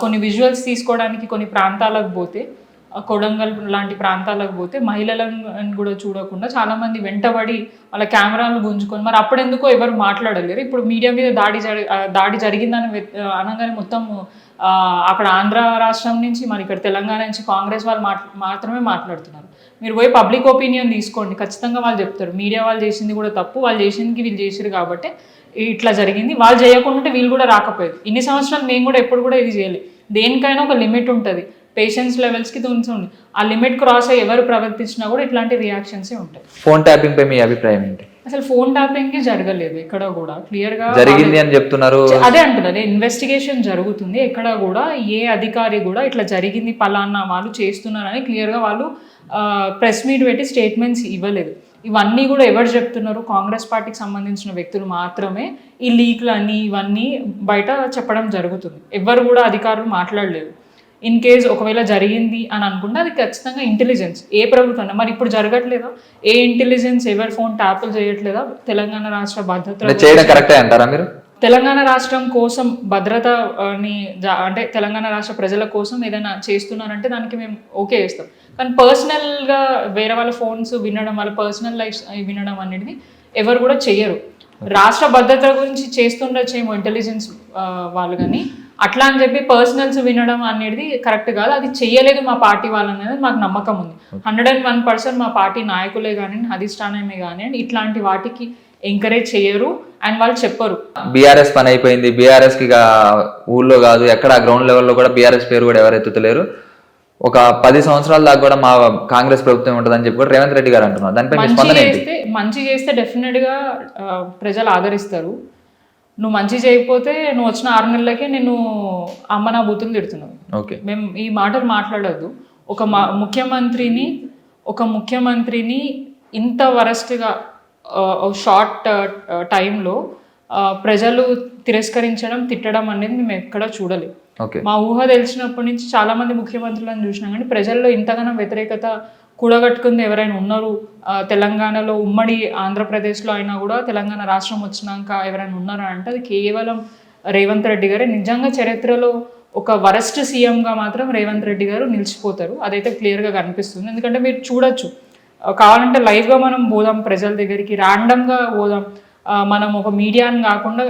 కొన్ని విజువల్స్ తీసుకోవడానికి కొన్ని ప్రాంతాలకు పోతే, కొడంగల్ లాంటి ప్రాంతాలకు పోతే మహిళలను కూడా చూడకుండా చాలామంది వెంటబడి వాళ్ళ కెమెరాలు గుంజుకొని, మరి అప్పుడెందుకో ఎవరు మాట్లాడలేరు. ఇప్పుడు మీడియా మీద దాడి జరిగిందని అనగానే మొత్తం అక్కడ ఆంధ్ర రాష్ట్రం నుంచి మరి ఇక్కడ తెలంగాణ నుంచి కాంగ్రెస్ వాళ్ళు మాత్రమే మాట్లాడుతున్నారు. మీరు పోయి పబ్లిక్ ఒపీనియన్ తీసుకోండి, ఖచ్చితంగా వాళ్ళు చెప్తారు మీడియా వాళ్ళు చేసింది కూడా తప్పు, వాళ్ళు చేసింది వీళ్ళు చేసారు కాబట్టి ఇట్లా జరిగింది, వాళ్ళు చేయకుండా వీళ్ళు కూడా రాకపోయేది. ఇన్ని సంవత్సరాలు మేము కూడా ఎప్పుడు కూడా ఇది చేయలేదు. దేనికైనా ఒక లిమిట్ ఉంటుంది, పేషెన్స్ లెవెల్స్కి ఉంది. ఆ లిమిట్ క్రాస్ అయ్యి ఎవరు ప్రవర్తించినా కూడా ఇట్లాంటి రియాక్షన్సే ఉంటాయి. ఫోన్ ట్యాపింగ్ పై మీ అభిప్రాయం ఏంటి? అసలు ఫోన్ ట్యాపింగ్ జరగలేదు, ఎక్కడ కూడా క్లియర్ గా జరిగింది అని చెప్తున్నారు. అదే అంటున్నారు, ఇన్వెస్టిగేషన్ జరుగుతుంది, ఎక్కడ కూడా ఏ అధికారి కూడా ఇట్లా జరిగింది పలానా వాళ్ళు చేస్తున్నారని క్లియర్ గా వాళ్ళు ప్రెస్ మీట్ పెట్టి స్టేట్మెంట్స్ ఇవ్వలేదు. ఇవన్నీ కూడా ఎవరు చెప్తున్నారు? కాంగ్రెస్ పార్టీకి సంబంధించిన వ్యక్తులు మాత్రమే ఈ లీక్లు అన్ని ఇవన్నీ బయట చెప్పడం జరుగుతుంది. ఎవరు కూడా అధికారులు మాట్లాడలేదు. ఇన్ కేస్ ఒకవేళ జరిగింది అని అనుకుంటే అది ఖచ్చితంగా ఇంటెలిజెన్స్, ఏ ప్రభుత్వం మరి ఇప్పుడు జరగట్లేదా? ఏ ఇంటెలిజెన్స్ ఎవరు ఫోన్ ట్యాపులు చేయట్లేదా? తెలంగాణ రాష్ట్ర భద్రత చేయడం కరెక్టే అంటారా మీరు? తెలంగాణ రాష్ట్రం కోసం భద్రతని అంటే తెలంగాణ రాష్ట్ర ప్రజల కోసం ఏదైనా చేస్తున్నారంటే దానికి మేము ఓకే చేస్తాం. కానీ పర్సనల్గా వేరే వాళ్ళ ఫోన్స్ వినడం, వాళ్ళ పర్సనల్ లైఫ్ వినడం అనేది ఎవరు కూడా చెయ్యరు. రాష్ట్ర భద్రత గురించి చేస్తుండొచ్చేమో ఇంటెలిజెన్స్ వాళ్ళు, కానీ అట్లా అని చెప్పి పర్సనల్స్ వినడం అనేది కరెక్ట్ కాదు. అది చెయ్యలేదు మా పార్టీ వాళ్ళు అనేది మాకు నమ్మకం ఉంది. 101% మా పార్టీ నాయకులే కానివ్వండి, అధిష్టానమే కానివ్వండి, ఇట్లాంటి వాటికి ఎంకరేజ్ చేయరు అండ్ వాళ్ళు చెప్పరు. బీఆర్ఎస్ పని అయిపోయింది, బీఆర్ఎస్ కి ఊళ్ళో కాదు ఎక్కడ గ్రౌండ్ లెవెల్లో కూడా బీఆర్ఎస్ పేరు కూడా ఎవరు ఎత్తుతలేరు, ఒక 10 సంవత్సరాల దాకా కూడా మా కాంగ్రెస్ ప్రభుత్వం ఉంటుందని చెప్పి కూడా రేవంత్ రెడ్డి గారు అంటున్నారు. దానిపై మంచి చేస్తే డెఫినెట్ గా ప్రజలు ఆదరిస్తారు. నువ్వు మంచి చేయకపోతే నువ్వు వచ్చిన 6 నెలలకే నేను అమ్మ నా బూతులు తిడుతున్నావు. మేము ఈ మాటలు మాట్లాడద్దు. ఒక ముఖ్యమంత్రిని ఇంత వరస్ట్గా షార్ట్ టైంలో ప్రజలు తిరస్కరించడం, తిట్టడం అనేది మేము ఎక్కడా చూడలేదు. మా ఊహ తెలిసినప్పటి నుంచి చాలా మంది ముఖ్యమంత్రులను చూసినాం, కానీ ప్రజల్లో ఇంతగానో వ్యతిరేకత కూడగట్టుకుంది ఎవరైనా ఉన్నారు తెలంగాణలో, ఉమ్మడి ఆంధ్రప్రదేశ్లో అయినా కూడా తెలంగాణ రాష్ట్రం వచ్చినాక ఎవరైనా ఉన్నారా అంటే అది కేవలం రేవంత్ రెడ్డి గారే. నిజంగా చరిత్రలో ఒక వరస్ట్ సీఎంగా మాత్రం రేవంత్ రెడ్డి గారు నిలిచిపోతారు, అదైతే క్లియర్గా కనిపిస్తుంది. ఎందుకంటే మీరు చూడొచ్చు, కావాలంటే లైవ్గా మనం పోదాం ప్రజల దగ్గరికి, ర్యాండమ్గా పోదాం, మనం ఒక మీడియాని కాకుండా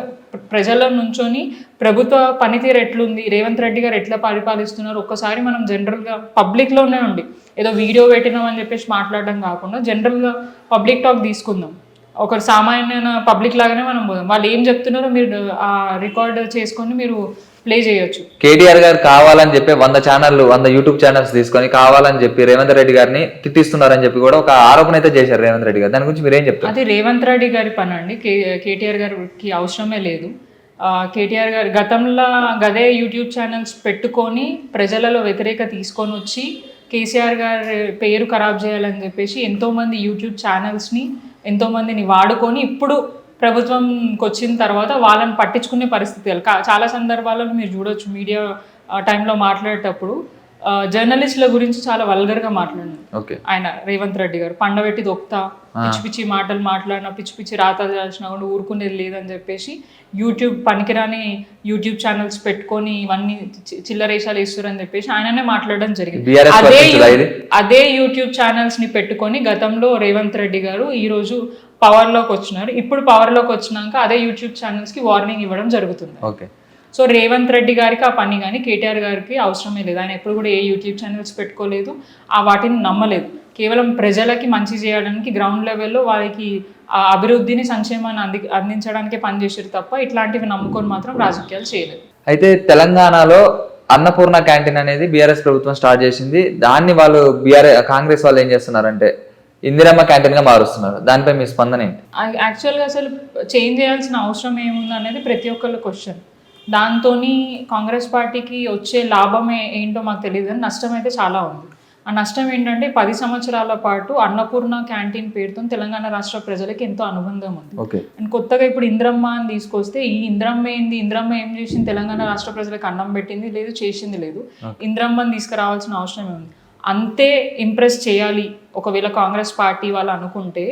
ప్రజల నుంచొని ప్రభుత్వ పనితీరు ఎట్లుంది, రేవంత్ రెడ్డి గారు ఎట్లా పరిపాలిస్తున్నారు ఒక్కసారి మనం జనరల్గా పబ్లిక్లోనే ఉండి ఏదో వీడియో పెట్టినాం అని చెప్పేసి మాట్లాడడం కాకుండా జనరల్గా పబ్లిక్ టాక్ తీసుకుందాం. ఒక సామాన్య పబ్లిక్ లాగానే మనం పోదాం. వాళ్ళు ఏం చెప్తున్నారో మీరు రికార్డ్ చేసుకొని మీరు ప్లే చేయొచ్చు. కేటీఆర్ గారు కావాలని చెప్పి 100 యూట్యూబ్ ఛానల్స్ తీసుకొని కావాలని చెప్పి రేవంత్ రెడ్డి గారిని తిట్టిస్తున్నారని చెప్పి కూడా ఒక ఆరోపణ అయితే చేశారు రేవంత్ రెడ్డి గారు. దాని గురించి మీరు ఏం చెప్తారు? అది రేవంత్ రెడ్డి గారి పని అండి, కేటీఆర్ గారికి అవసరమే లేదు. కేటీఆర్ గారు గతంలో గదే యూట్యూబ్ ఛానల్స్ పెట్టుకొని ప్రజలలో వ్యతిరేక తీసుకొని వచ్చి కేసీఆర్ గారి పేరు ఖరాబ్ చేయాలని చెప్పేసి ఎంతోమంది యూట్యూబ్ ఛానల్స్ని ఎంతోమందిని వాడుకొని ఇప్పుడు ప్రభుత్వంకి వచ్చిన తర్వాత వాళ్ళని పట్టించుకునే పరిస్థితి చాలా సందర్భాల్లో మీరు చూడొచ్చు. మీడియా టైంలో మాట్లాడేటప్పుడు జర్నలిస్టుల గురించి చాలా వల్గర్గా మాట్లాడినారు ఆయన రేవంత్ రెడ్డి గారు. పండబెట్టి దొక్తా, పిచ్చి పిచ్చి మాటలు మాట్లాడినా, పిచ్చి పిచ్చి రాతలు చేసినా కూడా ఊరుకునేది లేదని చెప్పేసి యూట్యూబ్ పనికిరాని యూట్యూబ్ ఛానల్స్ పెట్టుకొని ఇవన్నీ చిల్లరేషాలు వేస్తారని చెప్పేసి ఆయననే మాట్లాడడం జరిగింది. అదే యూట్యూబ్ ఛానల్స్ ని పెట్టుకొని గతంలో రేవంత్ రెడ్డి గారు ఈ రోజు పవర్లోకి వచ్చినారు. ఇప్పుడు పవర్లోకి వచ్చినాక అదే యూట్యూబ్ ఛానల్స్కి వార్నింగ్ ఇవ్వడం జరుగుతుంది. సో రేవంత్ రెడ్డి గారికి ఆ పని కానీ కేటీఆర్ గారికి అవసరమే లేదు. ఆయన ఎప్పుడు కూడా ఏ యూట్యూబ్ ఛానల్స్ పెట్టుకోలేదు, ఆ వాటిని నమ్మలేదు. కేవలం ప్రజలకి మంచి చేయడానికి గ్రౌండ్ లెవెల్లో వారికి ఆ అభివృద్ధిని, సంక్షేమాన్ని అందించడానికే పనిచేసారు తప్ప ఇట్లాంటివి నమ్ముకొని మాత్రం రాజకీయాలు చేయలేదు. అయితే తెలంగాణలో అన్నపూర్ణ క్యాంటీన్ అనేది బీఆర్ఎస్ ప్రభుత్వం స్టార్ట్ చేసింది. దాన్ని వాళ్ళు కాంగ్రెస్ వాళ్ళు ఏం చేస్తున్నారంటే ఇందిరమ్మ క్యాంటీన్ గా మారుస్తున్నారు. దానిపై మీ స్పందన ఏంటి? యాక్చువల్గా అసలు చేంజ్ చేయాల్సిన అవసరం ఏముంది అనేది ప్రతి ఒక్కళ్ళ క్వశ్చన్. దాంతో కాంగ్రెస్ పార్టీకి వచ్చే లాభమే ఏంటో మాకు తెలియదు, కానీ నష్టం అయితే చాలా ఉంది. ఆ నష్టం ఏంటంటే 10 సంవత్సరాల పాటు అన్నపూర్ణ క్యాంటీన్ పేరుతో తెలంగాణ రాష్ట్ర ప్రజలకి ఎంతో అనుబంధం ఉంది. అండ్ కొత్తగా ఇప్పుడు ఇంద్రమ్మ అని తీసుకొస్తే ఈ ఇంద్రమ్మ ఏంది, ఇంద్రమ్మ ఏం చేసింది, తెలంగాణ రాష్ట్ర ప్రజలకు అన్నం పెట్టింది లేదు, చేసింది లేదు. ఇంద్రమ్మని తీసుకురావాల్సిన అవసరం ఏముంది? అంతే ఇంప్రెస్ చేయాలి ఒకవేళ కాంగ్రెస్ పార్టీ వాళ్ళు అనుకుంటే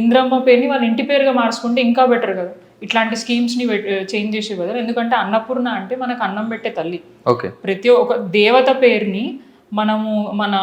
ఇంద్రమ్మ పేరుని వాళ్ళ ఇంటి పేరుగా మార్చుకుంటే ఇంకా బెటర్ కదా, ఇట్లాంటి స్కీమ్స్ని చేంజ్ చేసే బదులు. ఎందుకంటే అన్నపూర్ణ అంటే మనకు అన్నం పెట్టే తల్లి. ప్రతి ఒక్క దేవత పేరుని మనము మన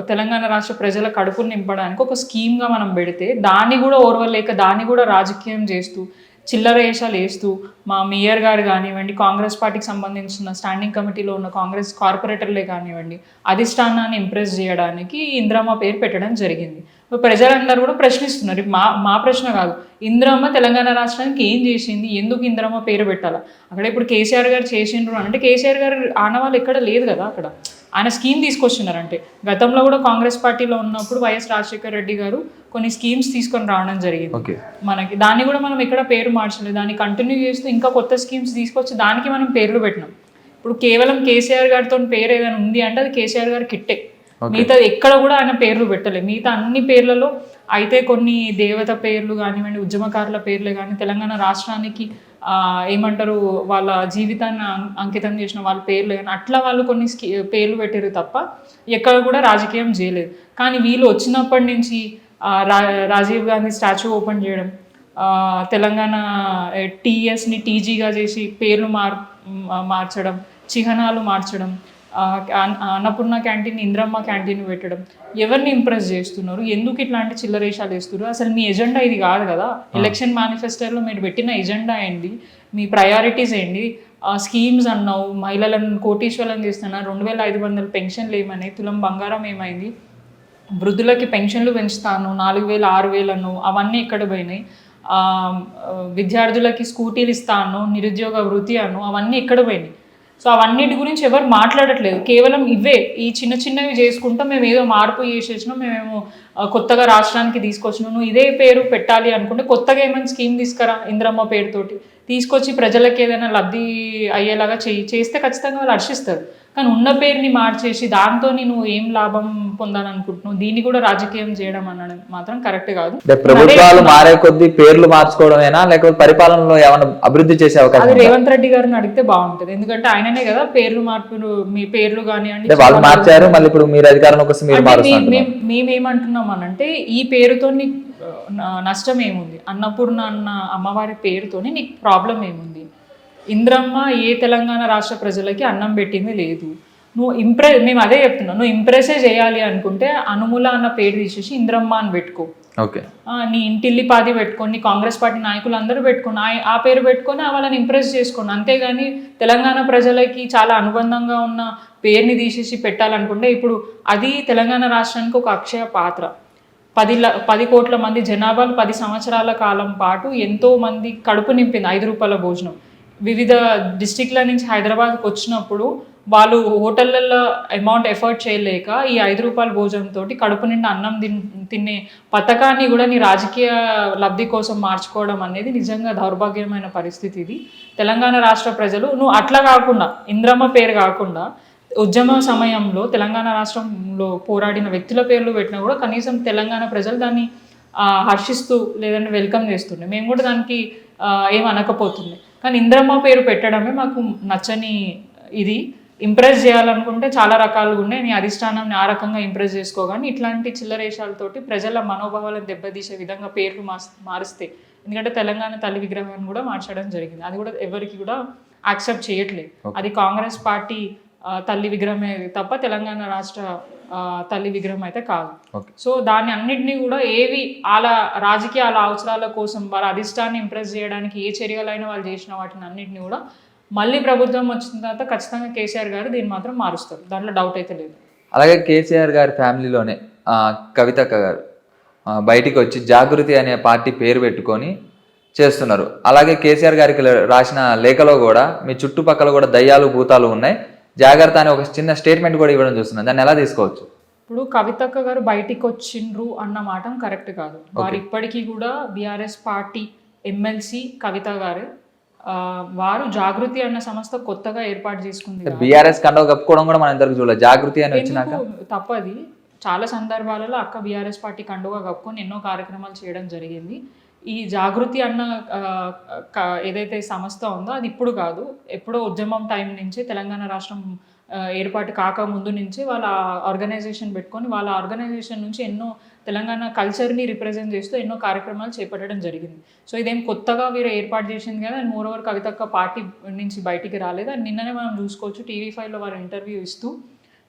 తెలంగాణ రాష్ట్ర ప్రజల కడుపులు నింపడానికి ఒక స్కీమ్గా మనం పెడితే దాన్ని కూడా ఓర్వలేక దాన్ని కూడా రాజకీయం చేస్తూ చిల్లర వేషాలు వేస్తూ మా మేయర్ గారు కానివ్వండి, కాంగ్రెస్ పార్టీకి సంబంధించిన స్టాండింగ్ కమిటీలో ఉన్న కాంగ్రెస్ కార్పొరేటర్లే కానివ్వండి, అధిష్టానాన్ని ఇంప్రెస్ చేయడానికి ఇంద్రమ్మ పేరు పెట్టడం జరిగింది. ప్రజలందరూ కూడా ప్రశ్నిస్తున్నారు. మా ప్రశ్న కాదు, ఇంద్రమ్మ తెలంగాణ రాష్ట్రానికి ఏం చేసింది, ఎందుకు ఇంద్రమ్మ పేరు పెట్టాలా? అక్కడ ఇప్పుడు కేసీఆర్ గారు చేసిండ్రు అంటే కేసీఆర్ గారు ఆనవాళ్ళు ఎక్కడ లేదు కదా, అక్కడ ఆయన స్కీమ్ తీసుకొచ్చినారంటే. గతంలో కూడా కాంగ్రెస్ పార్టీలో ఉన్నప్పుడు వైఎస్ రాజశేఖర రెడ్డి గారు కొన్ని స్కీమ్స్ తీసుకొని రావడం జరిగింది మనకి. దాన్ని కూడా మనం ఎక్కడ పేరు మార్చలేదు, దాన్ని కంటిన్యూ చేస్తూ ఇంకా కొత్త స్కీమ్స్ తీసుకొచ్చి దానికి మనం పేర్లు పెట్టినాం. ఇప్పుడు కేవలం కేసీఆర్ గారితో పేరు ఏదైనా ఉంది అంటే అది కేసీఆర్ గారి కిట్టే, మిగతా ఎక్కడ కూడా ఆయన పేర్లు పెట్టలేదు. మిగతా అన్ని పేర్లలో అయితే కొన్ని దేవత పేర్లు కానివ్వండి, ఉద్యమకారుల పేర్లే కానీ, తెలంగాణ రాష్ట్రానికి ఏమంటారు వాళ్ళ జీవితాన్ని అంకితం చేసిన వాళ్ళ పేర్లు కానీ అట్లా వాళ్ళు కొన్ని పేర్లు పెట్టారు తప్ప ఎక్కడ కూడా రాజకీయం చేయలేదు. కానీ వీళ్ళు వచ్చినప్పటి నుంచి రాజీవ్ గాంధీ స్టాచ్యూ ఓపెన్ చేయడం, తెలంగాణ టీఎస్ని టీజీగా చేసి పేర్లు మార్చడం, చిహ్నాలు మార్చడం, అన్నపూర్ణ క్యాంటీన్ ఇంద్రమ్మ క్యాంటీన్ పెట్టడం, ఎవరిని ఇంప్రెస్ చేస్తున్నారు, ఎందుకు ఇట్లాంటి చిల్లరేషాలు వేస్తున్నారు? అసలు మీ ఎజెండా ఇది కాదు కదా. ఎలక్షన్ మేనిఫెస్టోలో మీరు పెట్టిన ఎజెండా ఏంటి, మీ ప్రయారిటీస్ ఏంటి? స్కీమ్స్ అన్నావు, మహిళలను కోటీశ్వరం చేస్తున్నారు, 2500 పెన్షన్లు ఏమైనాయి, తులం బంగారం ఏమైంది, వృద్ధులకి పెన్షన్లు పెంచుతాను 4000 6000 అన్నావు, అవన్నీ ఎక్కడ పోయినాయి? విద్యార్థులకి స్కూటీలు ఇస్తాను, నిరుద్యోగ వృత్తి అను, అవన్నీ ఎక్కడ పోయినాయి? సో అవన్నిటి గురించి ఎవరు మాట్లాడట్లేదు. కేవలం ఇవే ఈ చిన్న చిన్నవి చేసుకుంటా మేము ఏదో మార్పు చేసేసినాం, మేము కొత్తగా రాష్ట్రానికి తీసుకొచ్చినాం, నువ్వు ఇదే పేరు పెట్టాలి అనుకుంటే కొత్తగా ఏమైనా స్కీమ్ తీసుకురా ఇంద్రమ్మ పేరుతోటి తీసుకొచ్చి ప్రజలకి ఏదైనా లబ్ధి అయ్యేలాగా చేస్తే ఖచ్చితంగా వాళ్ళు హర్షిస్తారు. కానీ ఉన్న పేరుని మార్చేసి దాంతో నువ్వు ఏం లాభం పొందాలనుకుంటున్నావు, దీన్ని కూడా రాజకీయం చేయడం అన్నది మాత్రం కరెక్ట్ కాదు. అంటే ప్రభుత్వాలు మారే కొద్దీ పేర్లు మార్చుకోవడమేనా, లేకపోతే పరిపాలనలో ఏమైనా అభివృద్ధి చేసే అవకాశం అది ఉందా? రేవంత్ రెడ్డి గారిని అడిగితే బాగుంటది, ఎందుకంటే ఆయననే కదా పేర్లు మార్పులు, మీ పేర్లు అంటే కానివ్వండి వాళ్ళు మార్చారు, మళ్ళీ ఇప్పుడు మీరు అధికారంలో కోసం మీరు మారుస్తున్నారు. మేమేమంటున్నాం అనంటే ఈ పేరుతో నీకు నష్టం ఏముంది, అన్నపూర్ణ అన్న అమ్మవారి పేరుతోని నీకు ప్రాబ్లం ఏముంది? ఇంద్రమ్మ ఏ తెలంగాణ రాష్ట్ర ప్రజలకి అన్నం పెట్టింది లేదు. నువ్వు మేము అదే చెప్తున్నాం, నువ్వు ఇంప్రెసే చేయాలి అనుకుంటే అనుముల అన్న పేరు తీసేసి ఇంద్రమ్మ అని పెట్టుకో. ఓకే, నీ ఇంటిల్లిపాది పెట్టుకొని, నీ కాంగ్రెస్ పార్టీ నాయకులు అందరూ పెట్టుకొని ఆ పేరు పెట్టుకొని వాళ్ళని ఇంప్రెస్ చేసుకోండి. అంతేగాని తెలంగాణ ప్రజలకి చాలా అనుబంధంగా ఉన్న పేరుని తీసేసి పెట్టాలనుకుంటే, ఇప్పుడు అది తెలంగాణ రాష్ట్రానికి ఒక అక్షయ పాత్ర. 10 కోట్ల మంది జనాభాలు 10 సంవత్సరాల కాలం పాటు ఎంతో మంది కడుపు నింపింది 5 రూపాయల భోజనం. వివిధ డిస్టిక్ల నుంచి హైదరాబాద్కి వచ్చినప్పుడు వాళ్ళు హోటళ్ళల్లో అమౌంట్ ఎఫర్ట్ చేయలేక ఈ 5 రూపాయల భోజనంతో కడుపు నిండా అన్నం తినే పథకాన్ని కూడా నీ రాజకీయ లబ్ధి కోసం మార్చుకోవడం అనేది నిజంగా దౌర్భాగ్యమైన పరిస్థితి. ఇది తెలంగాణ రాష్ట్ర ప్రజలు నువ్వు అట్లా కాకుండా, ఇంద్రమ్మ పేరు కాకుండా ఉద్యమ సమయంలో తెలంగాణ రాష్ట్రంలో పోరాడిన వ్యక్తుల పేర్లు పెట్టినా కూడా కనీసం తెలంగాణ ప్రజలు దాన్ని హర్షిస్తూ లేదంటే వెల్కమ్ చేస్తుండే, మేము కూడా దానికి ఏం అనకపోతుండే. కానీ ఇంద్రమ్మ పేరు పెట్టడమే మాకు నచ్చని ఇది. ఇంప్రెస్ చేయాలనుకుంటే చాలా రకాలుగా ఉన్నాయి, నీ అధిష్టానాన్ని ఆ రకంగా ఇంప్రెస్ చేసుకోగాని ఇట్లాంటి చిల్లరేషాలతోటి ప్రజల మనోభావాలను దెబ్బతీసే విధంగా పేర్లు మారిస్తే, ఎందుకంటే తెలంగాణ తల్లి విగ్రహాన్ని కూడా మార్చడం జరిగింది, అది కూడా ఎవరికి కూడా యాక్సెప్ట్ చేయట్లేదు. అది కాంగ్రెస్ పార్టీ తల్లి విగ్రహమే తప్ప తెలంగాణ రాష్ట్ర తల్లి విగ్రహం అయితే కాదు. సో దాన్ని అన్నిటినీ కూడా ఏవి అలా రాజకీయాల అవసరాల కోసం వాళ్ళ అధిష్టాన్ని ఇంప్రెస్ చేయడానికి ఏ చర్యలైనా వాళ్ళు చేసిన వాటిని అన్నిటిని కూడా మళ్ళీ ప్రభుత్వం వచ్చిన తర్వాత ఖచ్చితంగా కేసీఆర్ గారు దీన్ని మాత్రం మారుస్తారు, దాంట్లో డౌట్ అయితే లేదు. అలాగే కేసీఆర్ గారి ఫ్యామిలీలోనే కవితక్క గారు బయటికి వచ్చి జాగృతి అనే పార్టీ పేరు పెట్టుకొని చేస్తున్నారు. అలాగే కేసీఆర్ గారికి రాసిన లేఖలో కూడా మీ చుట్టుపక్కల కూడా దయ్యాలు భూతాలు ఉన్నాయి, జాగ్రత్త అని ఒక చిన్న స్టేట్మెంట్ కూడా ఇవ్వడం చూస్తున్నాను. దాన్ని ఎలా తీసుకోవచ్చు? ఇప్పుడు కవితక్క గారు బయటికి వచ్చిండ్రు అన్న మాట కరెక్ట్ కాదు. వారు ఇప్పటికీ కూడా బీఆర్ఎస్ పార్టీ ఎమ్మెల్సీ కవిత గారు, వారు జాగృతి అన్న సంస్థ కొత్తగా ఏర్పాటు చేసుకుంది. బీఆర్ఎస్ కండవ కప్పుకోవడం కూడా మనం ఇంతవరకు చూడలేదు. జాగృతి అని వచ్చినాక తప్పది. చాలా సందర్భాలలో అక్క బీఆర్ఎస్ పార్టీ కండుగా కప్పుకొని ఎన్నో కార్యక్రమాలు చేయడం జరిగింది. ఈ జాగృతి అన్న ఏదైతే సంస్థ ఉందో అది ఇప్పుడు కాదు, ఎప్పుడో ఉద్యమం టైం నుంచి తెలంగాణ రాష్ట్రం ఏర్పాటు కాక ముందు నుంచి వాళ్ళ ఆర్గనైజేషన్ పెట్టుకొని వాళ్ళ ఆర్గనైజేషన్ నుంచి ఎన్నో తెలంగాణ కల్చర్ని రిప్రజెంట్ చేస్తూ ఎన్నో కార్యక్రమాలు చేపట్టడం జరిగింది. సో ఇదేం కొత్తగా వీరు ఏర్పాటు చేసింది కదా. అండ్ మోర్ ఓవర్ కవితక్క పార్టీ నుంచి బయటికి రాలేదు. అండ్ నిన్ననే మనం చూసుకోవచ్చు TV5లో వారు ఇంటర్వ్యూ ఇస్తూ